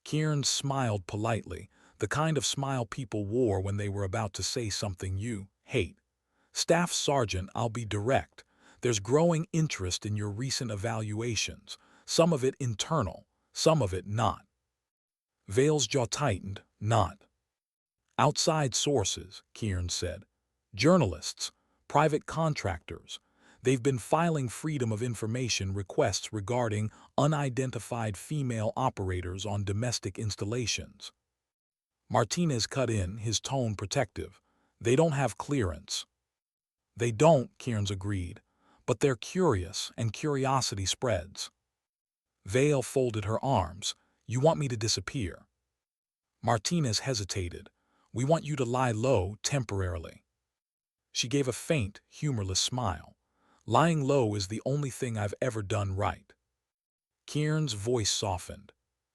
Kearns smiled politely, the kind of smile people wore when they were about to say something you hate. Staff Sergeant, I'll be direct. There's growing interest in your recent evaluations, some of it internal, some of it not. Vale's jaw tightened. Not. Outside sources, Kearns said. Journalists, private contractors. They've been filing Freedom of Information requests regarding unidentified female operators on domestic installations. Martinez cut in, his tone protective. They don't have clearance. They don't, Kearns agreed, but they're curious, and curiosity spreads. Vale folded her arms. You want me to disappear? Martinez hesitated. We want you to lie low temporarily. She gave a faint, humorless smile. Lying low is the only thing I've ever done right. Kearns' voice softened.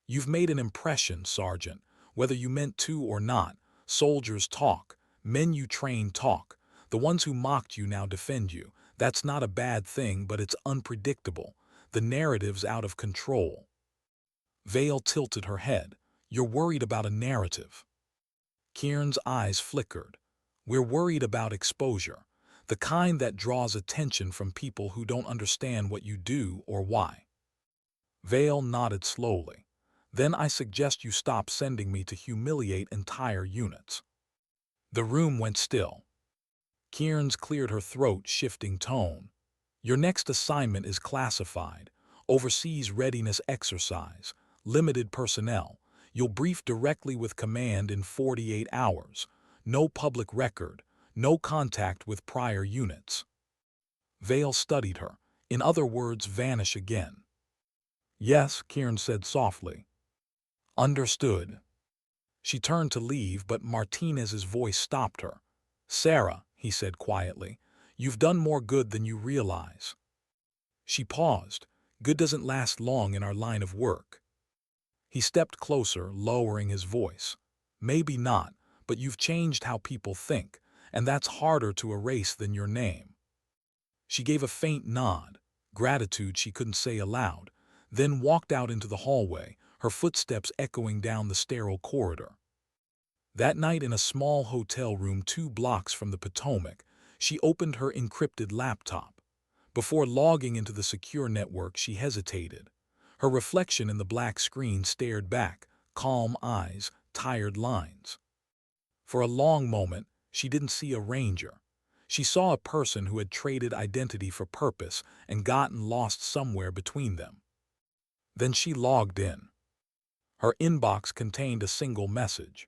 You've made an impression, Sergeant, whether you meant to or not. Soldiers talk. Men you train talk. The ones who mocked you now defend you. That's not a bad thing, but it's unpredictable. The narrative's out of control. Vale tilted her head. You're worried about a narrative. Kearns' eyes flickered. We're worried about exposure, the kind that draws attention from people who don't understand what you do or why. Vale nodded slowly. Then I suggest you stop sending me to humiliate entire units. The room went still. Kearns cleared her throat, shifting tone. Your next assignment is classified. Overseas readiness exercise. Limited personnel. You'll brief directly with command in 48 hours. No public record. No contact with prior units. Vale studied her. In other words, vanish again. Yes, Kearns said softly. Understood. She turned to leave, but Martinez's voice stopped her. Sarah, he said quietly, you've done more good than you realize. She paused. Good doesn't last long in our line of work. He stepped closer, lowering his voice. Maybe not, but you've changed how people think, and that's harder to erase than your name. She gave a faint nod, gratitude she couldn't say aloud, then walked out into the hallway, her footsteps echoing down the sterile corridor. That night in a small hotel room 2 blocks from the Potomac, she opened her encrypted laptop. Before logging into the secure network, she hesitated. Her reflection in the black screen stared back, calm eyes, tired lines. For a long moment, she didn't see a ranger. She saw a person who had traded identity for purpose and gotten lost somewhere between them. Then she logged in. Her inbox contained a single message.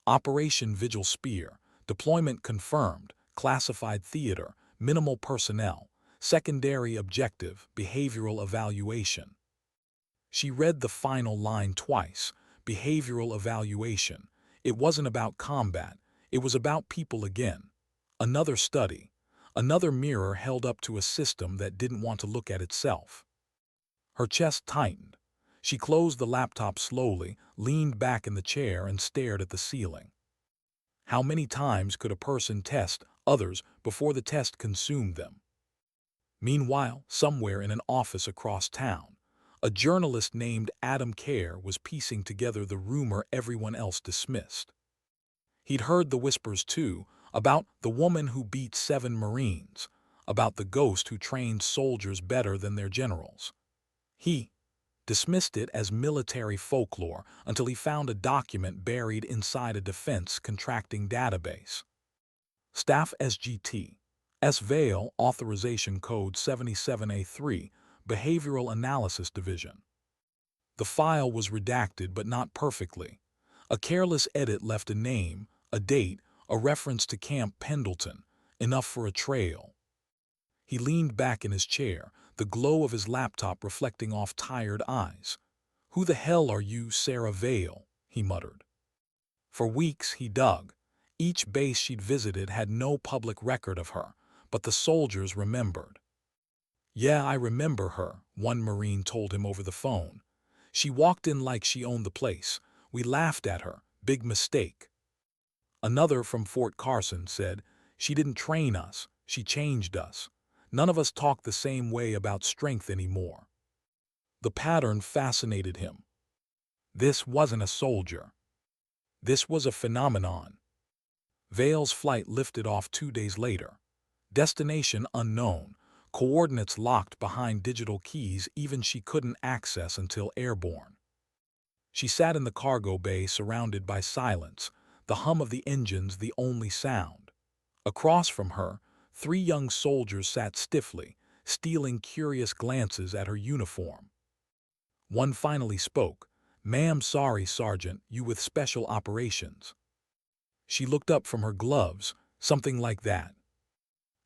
Operation Vigil Spear, deployment confirmed, classified theater, minimal personnel, secondary objective, behavioral evaluation. She read the final line twice, behavioral evaluation. It wasn't about combat, it was about people again. Another study, another mirror held up to a system that didn't want to look at itself. Her chest tightened. She closed the laptop slowly, leaned back in the chair and stared at the ceiling. How many times could a person test others before the test consumed them? Meanwhile, somewhere in an office across town, a journalist named Adam Kerr was piecing together the rumor everyone else dismissed. He'd heard the whispers too, about the woman who beat 7 Marines, about the ghost who trained soldiers better than their generals. He dismissed it as military folklore until he found a document buried inside a defense contracting database. Staff SGT, S. Vale, Authorization Code 77A3, Behavioral Analysis Division. The file was redacted but not perfectly. A careless edit left a name, a date, a reference to Camp Pendleton, enough for a trail. He leaned back in his chair, the glow of his laptop reflecting off tired eyes. "Who the hell are you, Sarah Vale?" he muttered. For weeks he dug. Each base she'd visited had no public record of her, but the soldiers remembered. "Yeah, I remember her," one Marine told him over the phone. "She walked in like she owned the place. We laughed at her. Big mistake." Another from Fort Carson said, "She didn't train us, she changed us. None of us talk the same way about strength anymore." The pattern fascinated him. This wasn't a soldier. This was a phenomenon. Vale's flight lifted off 2 days later. Destination unknown, coordinates locked behind digital keys even she couldn't access until airborne. She sat in the cargo bay surrounded by silence, the hum of the engines the only sound. Across from her, 3 young soldiers sat stiffly, stealing curious glances at her uniform. One finally spoke, "Ma'am, sorry, Sergeant, you with special operations." She looked up from her gloves, something like that.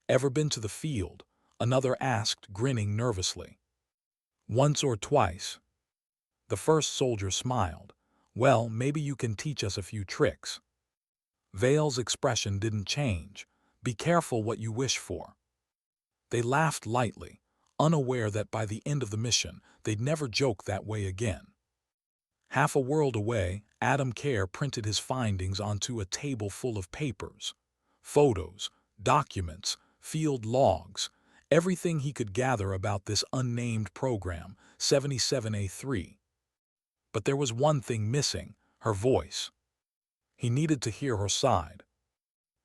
"Ever been to the field?" another asked, grinning nervously. "Once or twice." The first soldier smiled. "Well, maybe you can teach us a few tricks." Vale's expression didn't change. "Be careful what you wish for." They laughed lightly, unaware that by the end of the mission, they'd never joke that way again. Half a world away, Adam Kerr printed his findings onto a table full of papers. Photos, documents, field logs, everything he could gather about this unnamed program, 77A3. But there was one thing missing, her voice. He needed to hear her side.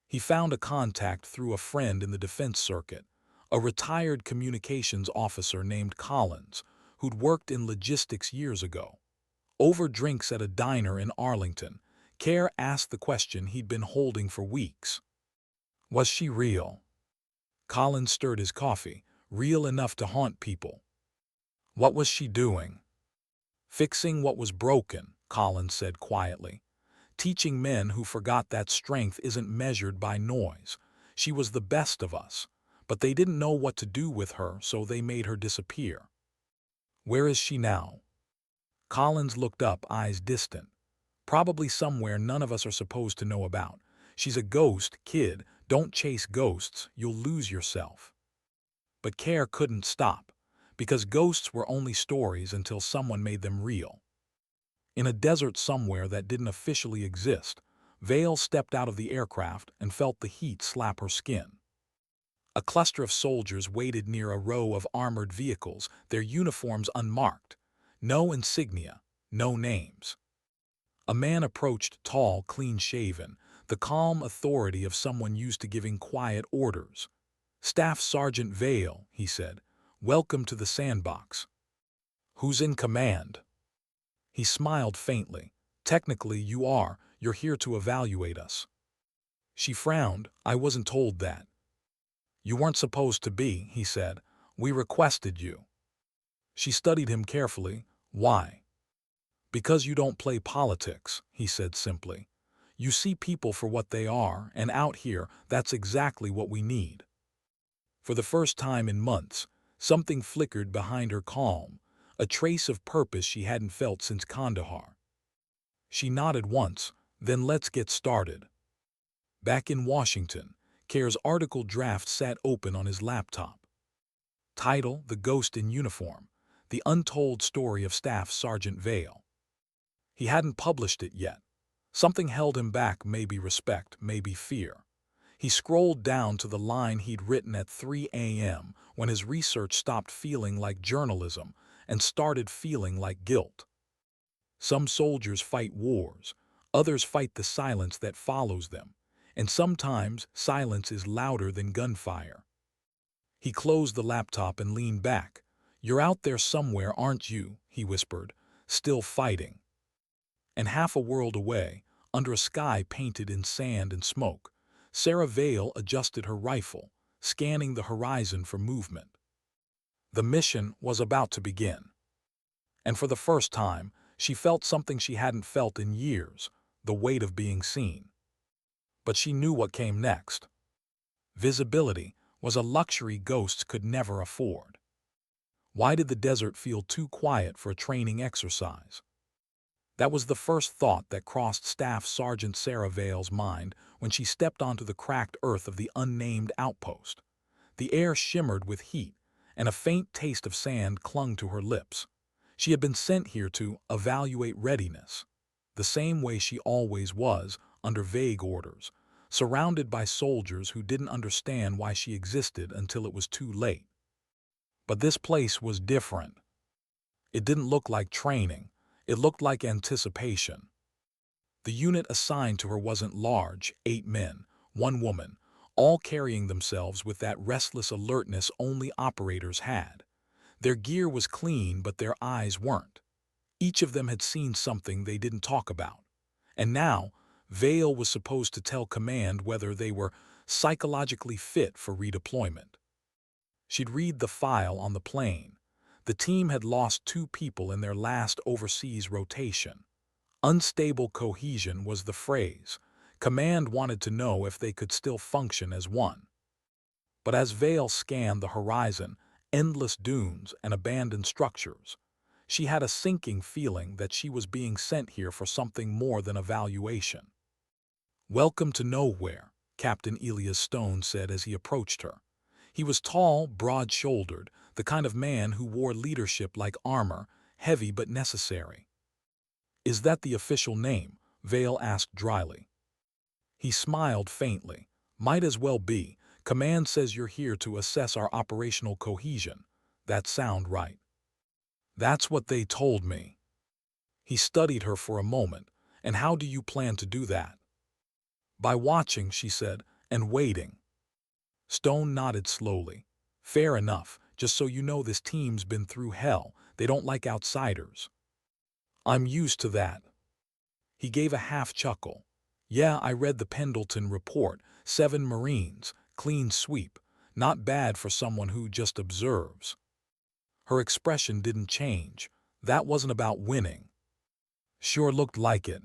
He found a contact through a friend in the defense circuit, a retired communications officer named Collins, who'd worked in logistics years ago. Over drinks at a diner in Arlington, Kerr asked the question he'd been holding for weeks. Was she real? Collins stirred his coffee, real enough to haunt people. What was she doing? Fixing what was broken, Collins said quietly. Teaching men who forgot that strength isn't measured by noise. She was the best of us, but they didn't know what to do with her, so they made her disappear. Where is she now? Collins looked up, eyes distant. Probably somewhere none of us are supposed to know about. She's a ghost, kid. Don't chase ghosts, you'll lose yourself. But Kerr couldn't stop, because ghosts were only stories until someone made them real. In a desert somewhere that didn't officially exist, Vale stepped out of the aircraft and felt the heat slap her skin. A cluster of soldiers waited near a row of armored vehicles, their uniforms unmarked. No insignia, no names. A man approached, tall, clean-shaven, the calm authority of someone used to giving quiet orders. "Staff Sergeant Vale," he said, "welcome to the sandbox." "Who's in command?" He smiled faintly. "Technically, you are. You're here to evaluate us." She frowned. "I wasn't told that." "You weren't supposed to be," he said. "We requested you." She studied him carefully. "Why?" "Because you don't play politics," he said simply. "You see people for what they are, and out here, that's exactly what we need." For the first time in months, something flickered behind her calm, a trace of purpose she hadn't felt since Kandahar. She nodded once, then let's get started. Back in Washington, Kerr's article draft sat open on his laptop. Title: The Ghost in Uniform, The Untold Story of Staff Sergeant Vale. He hadn't published it yet. Something held him back, maybe respect, maybe fear. He scrolled down to the line he'd written at 3 a.m. when his research stopped feeling like journalism and started feeling like guilt. Some soldiers fight wars, others fight the silence that follows them, and sometimes silence is louder than gunfire. He closed the laptop and leaned back. "You're out there somewhere, aren't you?" he whispered, "still fighting." And half a world away, under a sky painted in sand and smoke, Sarah Vale adjusted her rifle, scanning the horizon for movement. The mission was about to begin. And for the first time, she felt something she hadn't felt in years, the weight of being seen. But she knew what came next. Visibility was a luxury ghosts could never afford. Why did the desert feel too quiet for a training exercise? That was the first thought that crossed Staff Sergeant Sarah Vale's mind when she stepped onto the cracked earth of the unnamed outpost. The air shimmered with heat, and a faint taste of sand clung to her lips. She had been sent here to evaluate readiness, the same way she always was, under vague orders, surrounded by soldiers who didn't understand why she existed until it was too late. But this place was different. It didn't look like training. It looked like anticipation. The unit assigned to her wasn't large, 8 men, 1 woman, all carrying themselves with that restless alertness only operators had. Their gear was clean, but their eyes weren't. Each of them had seen something they didn't talk about. And now, Vale was supposed to tell command whether they were psychologically fit for redeployment. She'd read the file on the plane. The team had lost 2 people in their last overseas rotation. Unstable cohesion was the phrase. Command wanted to know if they could still function as one. But as Vale scanned the horizon, endless dunes and abandoned structures, she had a sinking feeling that she was being sent here for something more than evaluation. "Welcome to nowhere," Captain Elias Stone said as he approached her. He was tall, broad-shouldered, the kind of man who wore leadership like armor, heavy but necessary. "Is that the official name?" Vale asked dryly. He smiled faintly. "Might as well be. Command says you're here to assess our operational cohesion. That sound right?" "That's what they told me." He studied her for a moment. "And how do you plan to do that?" "By watching," she said, "and waiting." Stone nodded slowly. "Fair enough. Just so you know, this team's been through hell. They don't like outsiders." "I'm used to that." He gave a half-chuckle. "Yeah, I read the Pendleton report. 7 Marines, clean sweep. Not bad for someone who just observes." Her expression didn't change. That wasn't about winning. "Sure looked like it."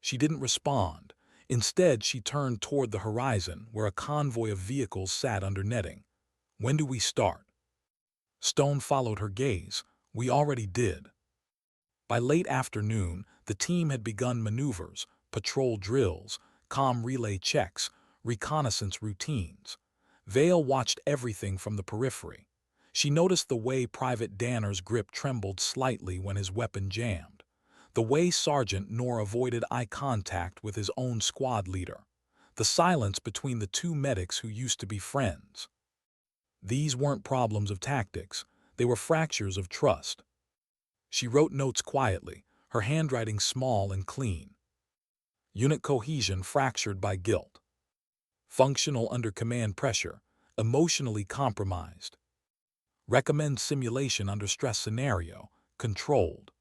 She didn't respond. Instead, she turned toward the horizon, where a convoy of vehicles sat under netting. "When do we start?" Stone followed her gaze. "We already did." By late afternoon, the team had begun maneuvers, patrol drills, comm relay checks, reconnaissance routines. Vale watched everything from the periphery. She noticed the way Private Danner's grip trembled slightly when his weapon jammed, the way Sergeant Knorr avoided eye contact with his own squad leader, the silence between the 2 medics who used to be friends. These weren't problems of tactics. They were fractures of trust. She wrote notes quietly, her handwriting small and clean. Unit cohesion fractured by guilt. Functional under command pressure, emotionally compromised. Recommend simulation under stress scenario, controlled.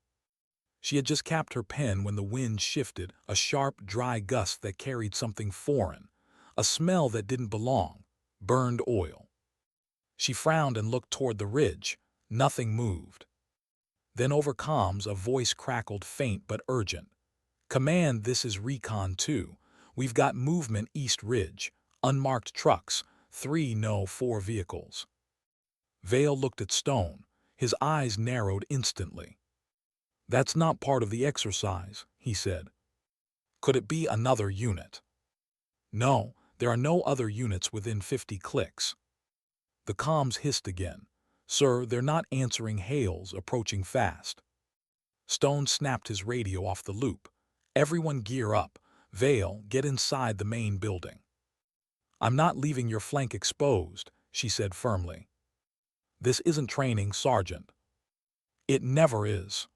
She had just capped her pen when the wind shifted, a sharp, dry gust that carried something foreign, a smell that didn't belong, burned oil. She frowned and looked toward the ridge. Nothing moved. Then over comms, a voice crackled, faint but urgent. "Command, this is Recon 2. We've got movement East Ridge. Unmarked trucks. 3, no, 4 vehicles." Vale looked at Stone. His eyes narrowed instantly. "That's not part of the exercise," he said. "Could it be another unit?" "No, there are no other units within 50 clicks." The comms hissed again. "Sir, they're not answering hails, approaching fast." Stone snapped his radio off the loop. "Everyone gear up. Vale, get inside the main building." "I'm not leaving your flank exposed," she said firmly. "This isn't training, Sergeant." "It never is."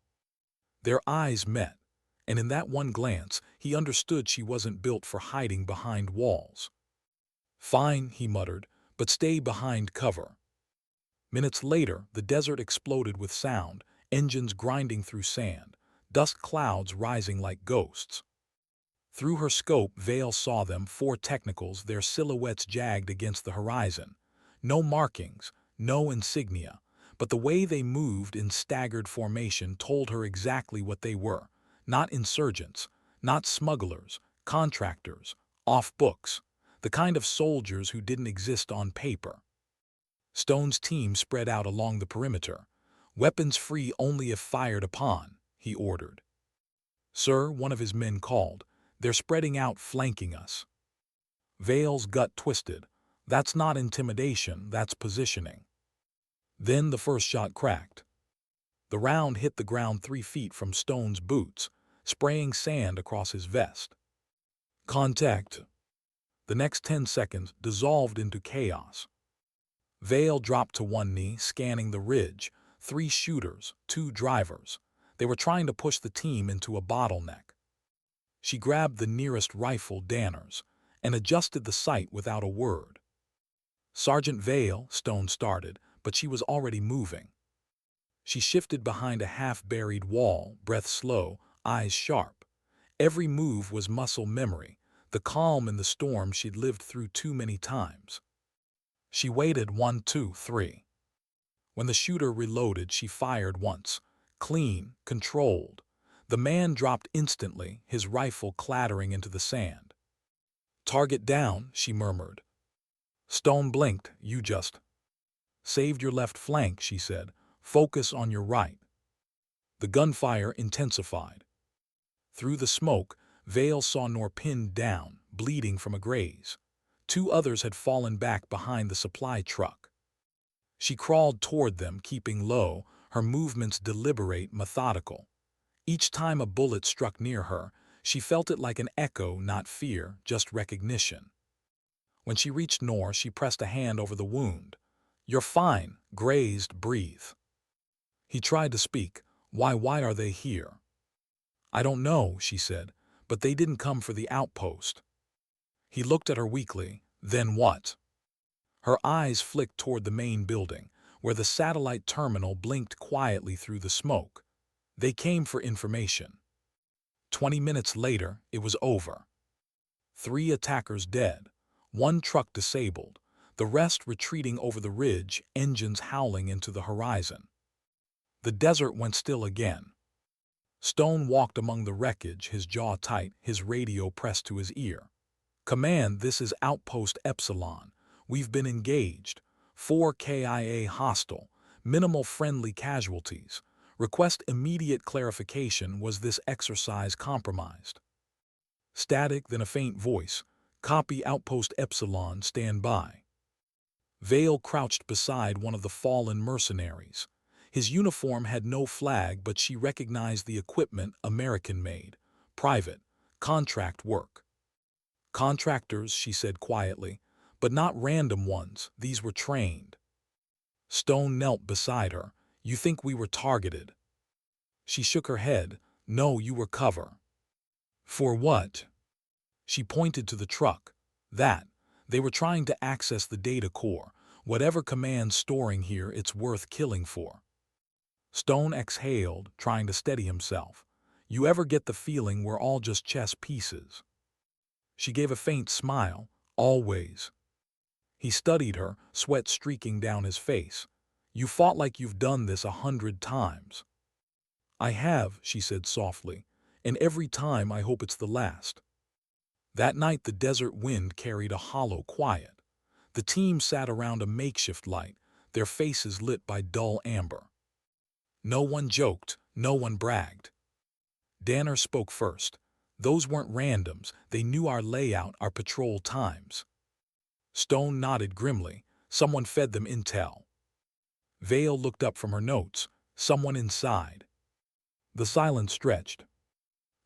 Their eyes met, and in that one glance, he understood she wasn't built for hiding behind walls. "Fine," he muttered, "but stay behind cover." Minutes later, the desert exploded with sound, engines grinding through sand, dust clouds rising like ghosts. Through her scope, Vale saw them, 4 technicals, their silhouettes jagged against the horizon. No markings, no insignia, but the way they moved in staggered formation told her exactly what they were. Not insurgents, Not smugglers, contractors, off-books, the kind of soldiers who didn't exist on paper. Stone's team spread out along the perimeter. Weapons free only if fired upon, he ordered. Sir, one of his men called. They're spreading out, flanking us. Vale's gut twisted. That's not intimidation, that's positioning. Then the first shot cracked. The round hit the ground 3 feet from Stone's boots, spraying sand across his vest. Contact. The next 10 seconds dissolved into chaos. Vale dropped to one knee, scanning the ridge. 3 shooters, 2 drivers. They were trying to push the team into a bottleneck. She grabbed the nearest rifle, Danner's, and adjusted the sight without a word. Sergeant Vale, Stone started, but she was already moving. She shifted behind a half-buried wall, breath slow, eyes sharp. Every move was muscle memory, the calm in the storm she'd lived through too many times. She waited 1, 2, 3. When the shooter reloaded, she fired once. Clean, controlled. The man dropped instantly, his rifle clattering into the sand. Target down, she murmured. Stone blinked. You just saved your left flank, she said. Focus on your right. The gunfire intensified. Through the smoke, Vale saw Noor pinned down, bleeding from a graze. 2 others had fallen back behind the supply truck. She crawled toward them, keeping low, her movements deliberate, methodical. Each time a bullet struck near her, she felt it like an echo, not fear, just recognition. When she reached Noor, she pressed a hand over the wound. You're fine, grazed, breathe. He tried to speak. Why are they here? I don't know, she said, but they didn't come for the outpost. He looked at her weakly. Then what? Her eyes flicked toward the main building, where the satellite terminal blinked quietly through the smoke. They came for information. 20 minutes later, it was over. 3 attackers dead, 1 truck disabled, the rest retreating over the ridge, engines howling into the horizon. The desert went still again. Stone walked among the wreckage, his jaw tight, his radio pressed to his ear. Command, this is Outpost Epsilon. We've been engaged. 4 KIA hostile. Minimal friendly casualties. Request immediate clarification. Was this exercise compromised? Static, then a faint voice. Copy Outpost Epsilon, stand by. Vale crouched beside one of the fallen mercenaries. His uniform had no flag, but she recognized the equipment, American-made. Private. Contract work. Contractors, she said quietly, but not random ones. These were trained. Stone knelt beside her. You think we were targeted? She shook her head. No, you were cover. For what? She pointed to the truck. That. They were trying to access the data core. Whatever command's storing here, it's worth killing for. Stone exhaled, trying to steady himself. You ever get the feeling we're all just chess pieces? She gave a faint smile. Always. He studied her, sweat streaking down his face. You fought like you've done this 100 times. I have, she said softly, and every time I hope it's the last. That night the desert wind carried a hollow quiet. The team sat around a makeshift light, their faces lit by dull amber. No one joked, no one bragged. Danner spoke first. Those weren't randoms, they knew our layout, our patrol times. Stone nodded grimly. Someone fed them intel. Vale looked up from her notes. Someone inside. The silence stretched.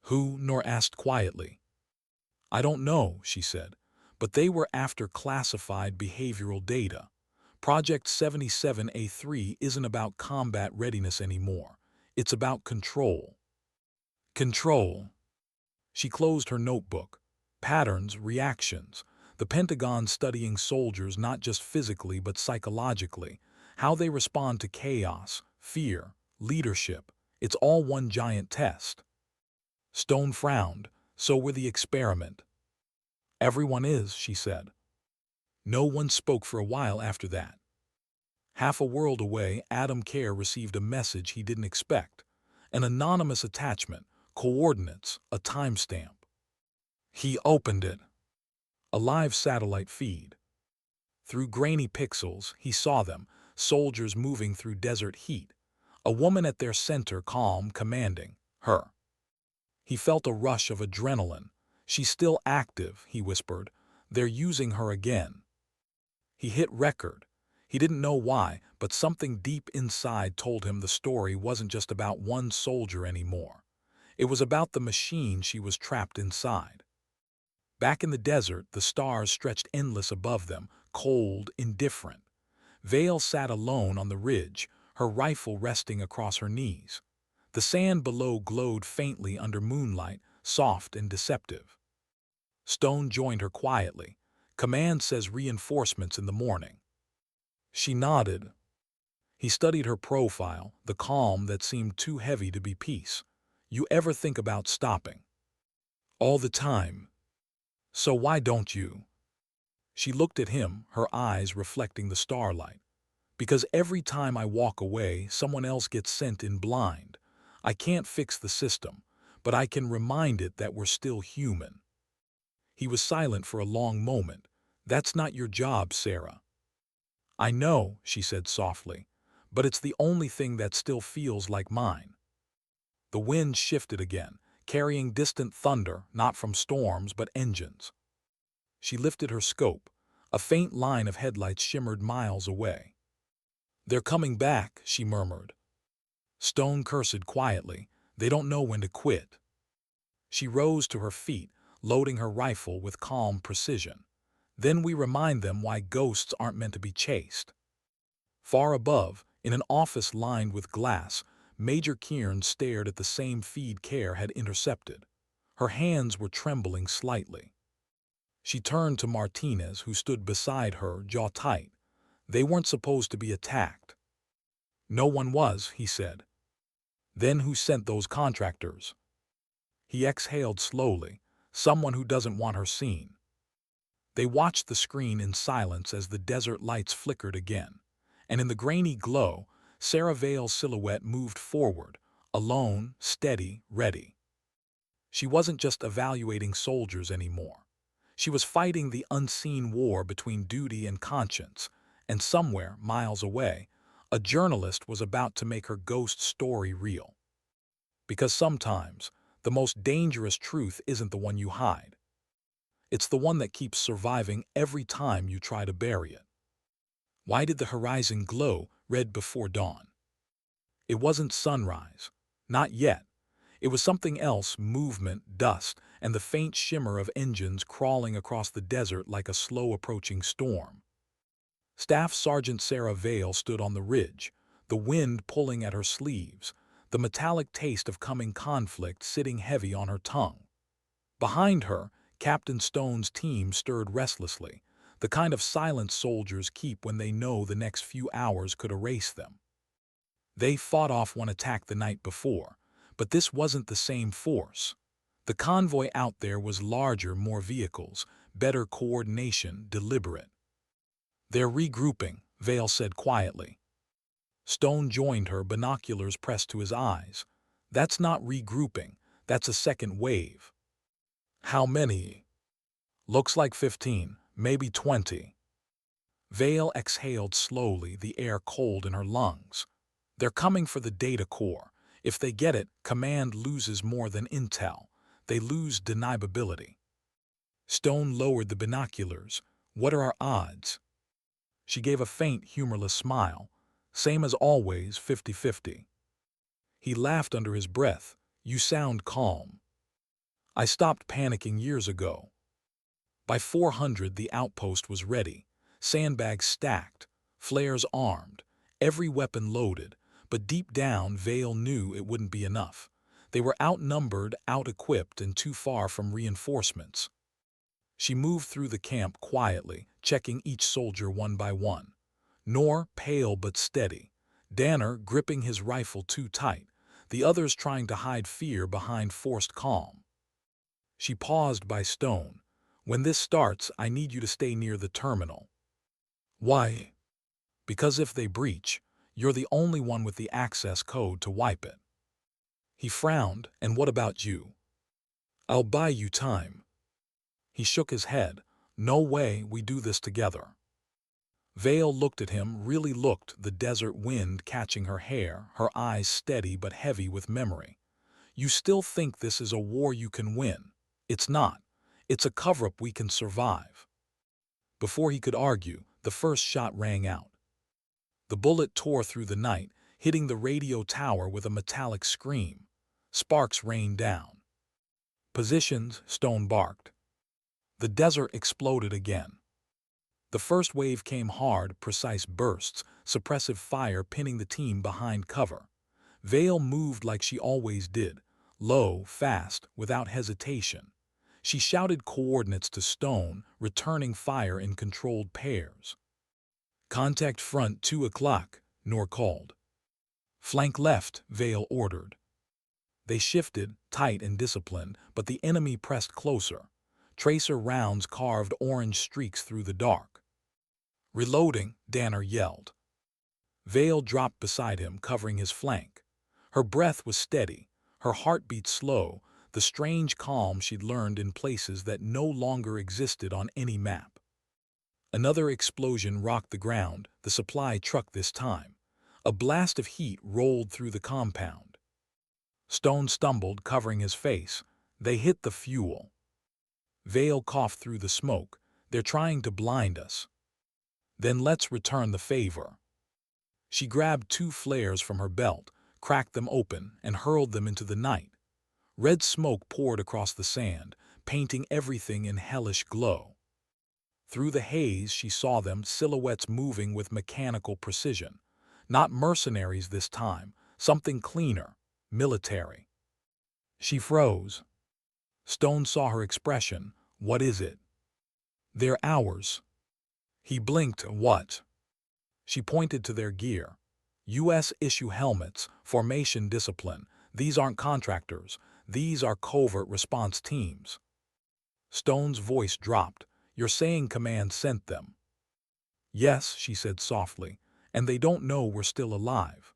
Who? Noor asked quietly. I don't know, she said, but they were after classified behavioral data. Project 77A3 isn't about combat readiness anymore. It's about control. Control. She closed her notebook. Patterns, reactions. The Pentagon studying soldiers not just physically but psychologically. How they respond to chaos, fear, leadership. It's all one giant test. Stone frowned. So were the experiment. Everyone is, she said. No one spoke for a while after that. Half a world away, Kerr received a message he didn't expect. An anonymous attachment, Coordinates, a timestamp. He opened it. A live satellite feed. Through grainy pixels, he saw them, soldiers moving through desert heat, a woman at their center, calm, commanding her. He felt a rush of adrenaline. She's still active, he whispered. They're using her again. He hit record. He didn't know why, but something deep inside told him the story wasn't just about one soldier anymore. It was about the machine she was trapped inside. Back in the desert, the stars stretched endless above them, cold, indifferent. Vale sat alone on the ridge, her rifle resting across her knees. The sand below glowed faintly under moonlight, soft and deceptive. Stone joined her quietly. Command says reinforcements in the morning. She nodded. He studied her profile, the calm that seemed too heavy to be peace. You ever think about stopping? All the time. So why don't you? She looked at him, her eyes reflecting the starlight. Because every time I walk away, someone else gets sent in blind. I can't fix the system, but I can remind it that we're still human. He was silent for a long moment. That's not your job, Sarah. I know, she said softly, but it's the only thing that still feels like mine. The wind shifted again, carrying distant thunder, not from storms but engines. She lifted her scope. A faint line of headlights shimmered miles away. They're coming back, she murmured. Stone cursed quietly. They don't know when to quit. She rose to her feet, loading her rifle with calm precision. Then we remind them why ghosts aren't meant to be chased. Far above, in an office lined with glass, Major Kearns stared at the same feed Kerr had intercepted. Her hands were trembling slightly. She turned to Martinez, who stood beside her, jaw tight. They weren't supposed to be attacked. No one was, he said. Then who sent those contractors? He exhaled slowly. Someone who doesn't want her seen. They watched the screen in silence as the desert lights flickered again. And in the grainy glow, Sarah Vale's silhouette moved forward, alone, steady, ready. She wasn't just evaluating soldiers anymore. She was fighting the unseen war between duty and conscience, and somewhere, miles away, a journalist was about to make her ghost story real. Because sometimes, the most dangerous truth isn't the one you hide. It's the one that keeps surviving every time you try to bury it. Why did the horizon glow red before dawn? It wasn't sunrise. Not yet. It was something else, movement, dust, and the faint shimmer of engines crawling across the desert like a slow-approaching storm. Staff Sergeant Sarah Vale stood on the ridge, the wind pulling at her sleeves, the metallic taste of coming conflict sitting heavy on her tongue. Behind her, Captain Stone's team stirred restlessly, the kind of silence soldiers keep when they know the next few hours could erase them. They fought off one attack the night before, but this wasn't the same force. The convoy out there was larger, more vehicles, better coordination, deliberate. They're regrouping, Vale said quietly. Stone joined her, binoculars pressed to his eyes. That's not regrouping, that's a second wave. How many? Looks like 15, maybe 20. Vale exhaled slowly, the air cold in her lungs. They're coming for the data core. If they get it, command loses more than intel. They lose deniability. Stone lowered the binoculars. What are our odds? She gave a faint, humorless smile. Same as always, 50-50. He laughed under his breath. You sound calm. I stopped panicking years ago. By 400, the outpost was ready. Sandbags stacked, flares armed, every weapon loaded. But deep down, Vale knew it wouldn't be enough. They were outnumbered, out-equipped, and too far from reinforcements. She moved through the camp quietly, checking each soldier one by one. Noor, pale but steady. Danner, gripping his rifle too tight. The others trying to hide fear behind forced calm. She paused by Stone. When this starts, I need you to stay near the terminal. Why? Because if they breach, you're the only one with the access code to wipe it. He frowned. And what about you? I'll buy you time. He shook his head. No way, we do this together. Vale looked at him, really looked, the desert wind catching her hair, her eyes steady but heavy with memory. You still think this is a war you can win. It's not. It's a cover-up we can survive. Before he could argue, the first shot rang out. The bullet tore through the night, hitting the radio tower with a metallic scream. Sparks rained down. Positions, Stone barked. The desert exploded again. The first wave came hard, precise bursts, suppressive fire pinning the team behind cover. Vale moved like she always did, low, fast, without hesitation. She shouted coordinates to Stone, returning fire in controlled pairs. Contact front 2 o'clock, Noor called. Flank left, Vale ordered. They shifted, tight and disciplined, but the enemy pressed closer. Tracer rounds carved orange streaks through the dark. Reloading, Danner yelled. Vale dropped beside him, covering his flank. Her breath was steady, her heartbeat slow, the strange calm she'd learned in places that no longer existed on any map. Another explosion rocked the ground, the supply truck this time. A blast of heat rolled through the compound. Stone stumbled, covering his face. They hit the fuel. Vale coughed through the smoke. They're trying to blind us. Then let's return the favor. She grabbed 2 flares from her belt, cracked them open, and hurled them into the night. Red smoke poured across the sand, painting everything in hellish glow. Through the haze she saw them, silhouettes moving with mechanical precision. Not mercenaries this time, something cleaner, military. She froze. Stone saw her expression. What is it? They're ours. He blinked. What? She pointed to their gear. U.S. issue helmets, formation discipline. These aren't contractors. These are covert response teams. Stone's voice dropped. You're saying command sent them? Yes, she said softly, and they don't know we're still alive.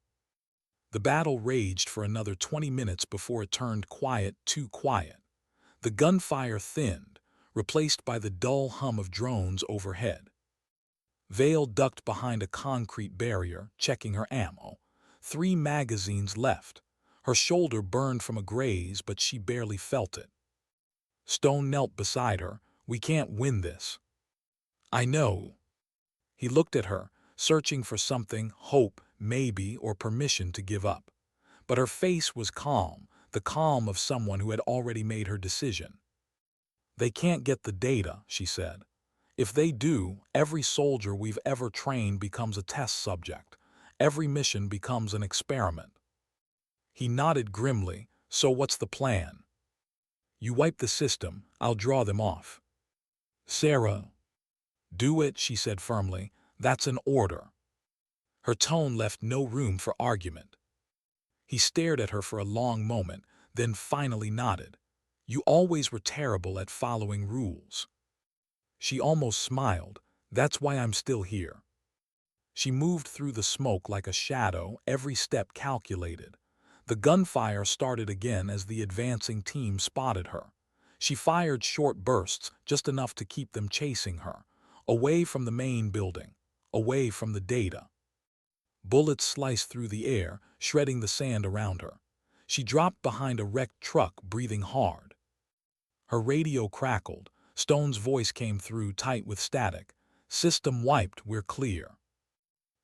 The battle raged for another 20 minutes before it turned quiet, too quiet. The gunfire thinned, replaced by the dull hum of drones overhead. Vale ducked behind a concrete barrier, checking her ammo. 3 magazines left. Her shoulder burned from a graze, but she barely felt it. Stone knelt beside her. We can't win this. I know. He looked at her, searching for something, hope, maybe, or permission to give up. But her face was calm, the calm of someone who had already made her decision. They can't get the data, she said. If they do, every soldier we've ever trained becomes a test subject. Every mission becomes an experiment. He nodded grimly. So what's the plan? You wipe the system, I'll draw them off. Sarah. Do it, she said firmly. That's an order. Her tone left no room for argument. He stared at her for a long moment, then finally nodded. You always were terrible at following rules. She almost smiled. That's why I'm still here. She moved through the smoke like a shadow, every step calculated. The gunfire started again as the advancing team spotted her. She fired short bursts, just enough to keep them chasing her, away from the main building, away from the data. Bullets sliced through the air, shredding the sand around her. She dropped behind a wrecked truck, breathing hard. Her radio crackled. Stone's voice came through, tight with static. System wiped, we're clear.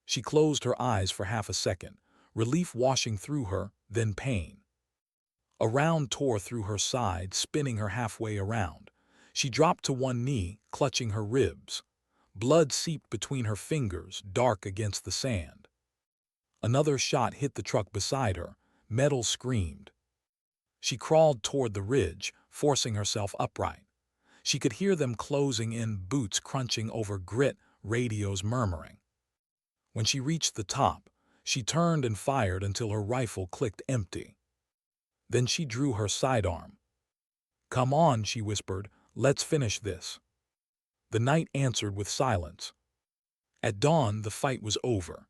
She closed her eyes for half a second, relief washing through her, then pain. A round tore through her side, spinning her halfway around. She dropped to one knee, clutching her ribs. Blood seeped between her fingers, dark against the sand. Another shot hit the truck beside her. Metal screamed. She crawled toward the ridge, forcing herself upright. She could hear them closing in, boots crunching over grit, radios murmuring. When she reached the top, she turned and fired until her rifle clicked empty. Then she drew her sidearm. Come on, she whispered, let's finish this. The night answered with silence. At dawn, the fight was over.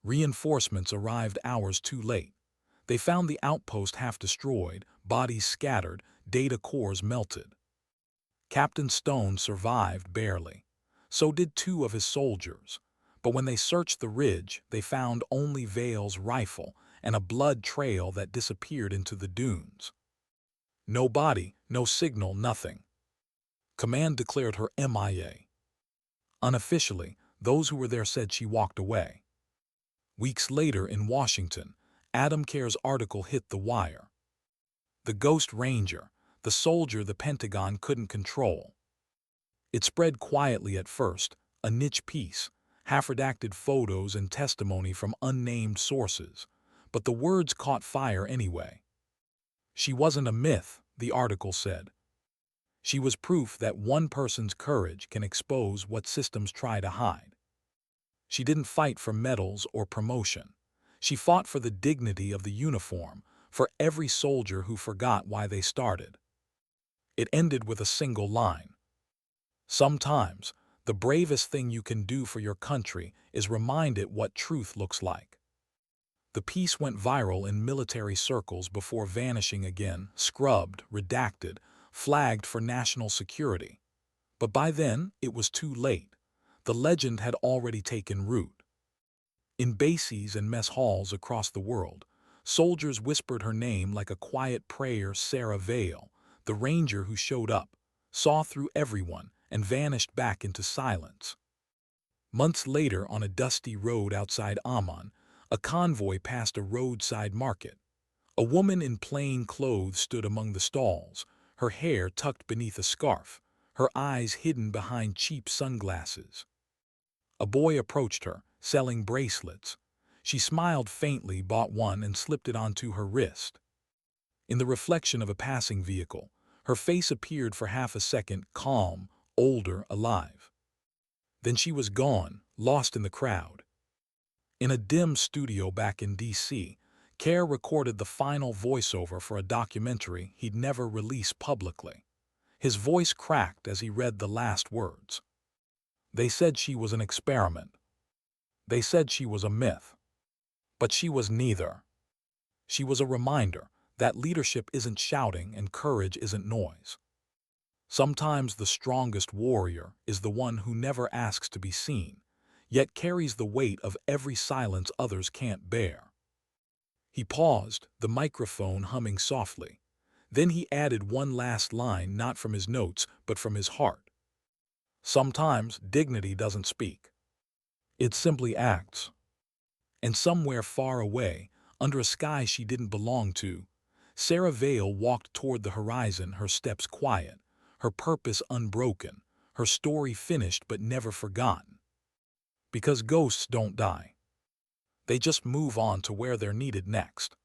Reinforcements arrived hours too late. They found the outpost half destroyed, bodies scattered, data cores melted. Captain Stone survived barely. So did 2 of his soldiers. But when they searched the ridge, they found only Vale's rifle and a blood trail that disappeared into the dunes. No body, no signal, nothing. Command declared her MIA. Unofficially, those who were there said she walked away. Weeks later in Washington, Adam Kerr's article hit the wire. The Ghost Ranger, the soldier the Pentagon couldn't control. It spread quietly at first, a niche piece, half-redacted photos and testimony from unnamed sources, but the words caught fire anyway. She wasn't a myth, the article said. She was proof that one person's courage can expose what systems try to hide. She didn't fight for medals or promotion. She fought for the dignity of the uniform, for every soldier who forgot why they started. It ended with a single line. Sometimes, the bravest thing you can do for your country is remind it what truth looks like. The piece went viral in military circles before vanishing again, scrubbed, redacted, flagged for national security. But by then, it was too late. The legend had already taken root. In bases and mess halls across the world, soldiers whispered her name like a quiet prayer. Sarah Vale, the ranger who showed up, saw through everyone, and vanished back into silence. Months later, on a dusty road outside Amman, a convoy passed a roadside market. A woman in plain clothes stood among the stalls, her hair tucked beneath a scarf, her eyes hidden behind cheap sunglasses. A boy approached her, selling bracelets. She smiled faintly, bought one, and slipped it onto her wrist. In the reflection of a passing vehicle, her face appeared for half a second, calm, older, alive. Then she was gone, lost in the crowd. In a dim studio back in D.C., Kerr recorded the final voiceover for a documentary he'd never release publicly. His voice cracked as he read the last words. They said she was an experiment. They said she was a myth. But she was neither. She was a reminder that leadership isn't shouting and courage isn't noise. Sometimes the strongest warrior is the one who never asks to be seen, yet carries the weight of every silence others can't bear. He paused, the microphone humming softly. Then he added one last line, not from his notes, but from his heart. Sometimes dignity doesn't speak. It simply acts. And somewhere far away, under a sky she didn't belong to, Sarah Vale walked toward the horizon, her steps quiet, her purpose unbroken, her story finished but never forgotten. Because ghosts don't die. They just move on to where they're needed next.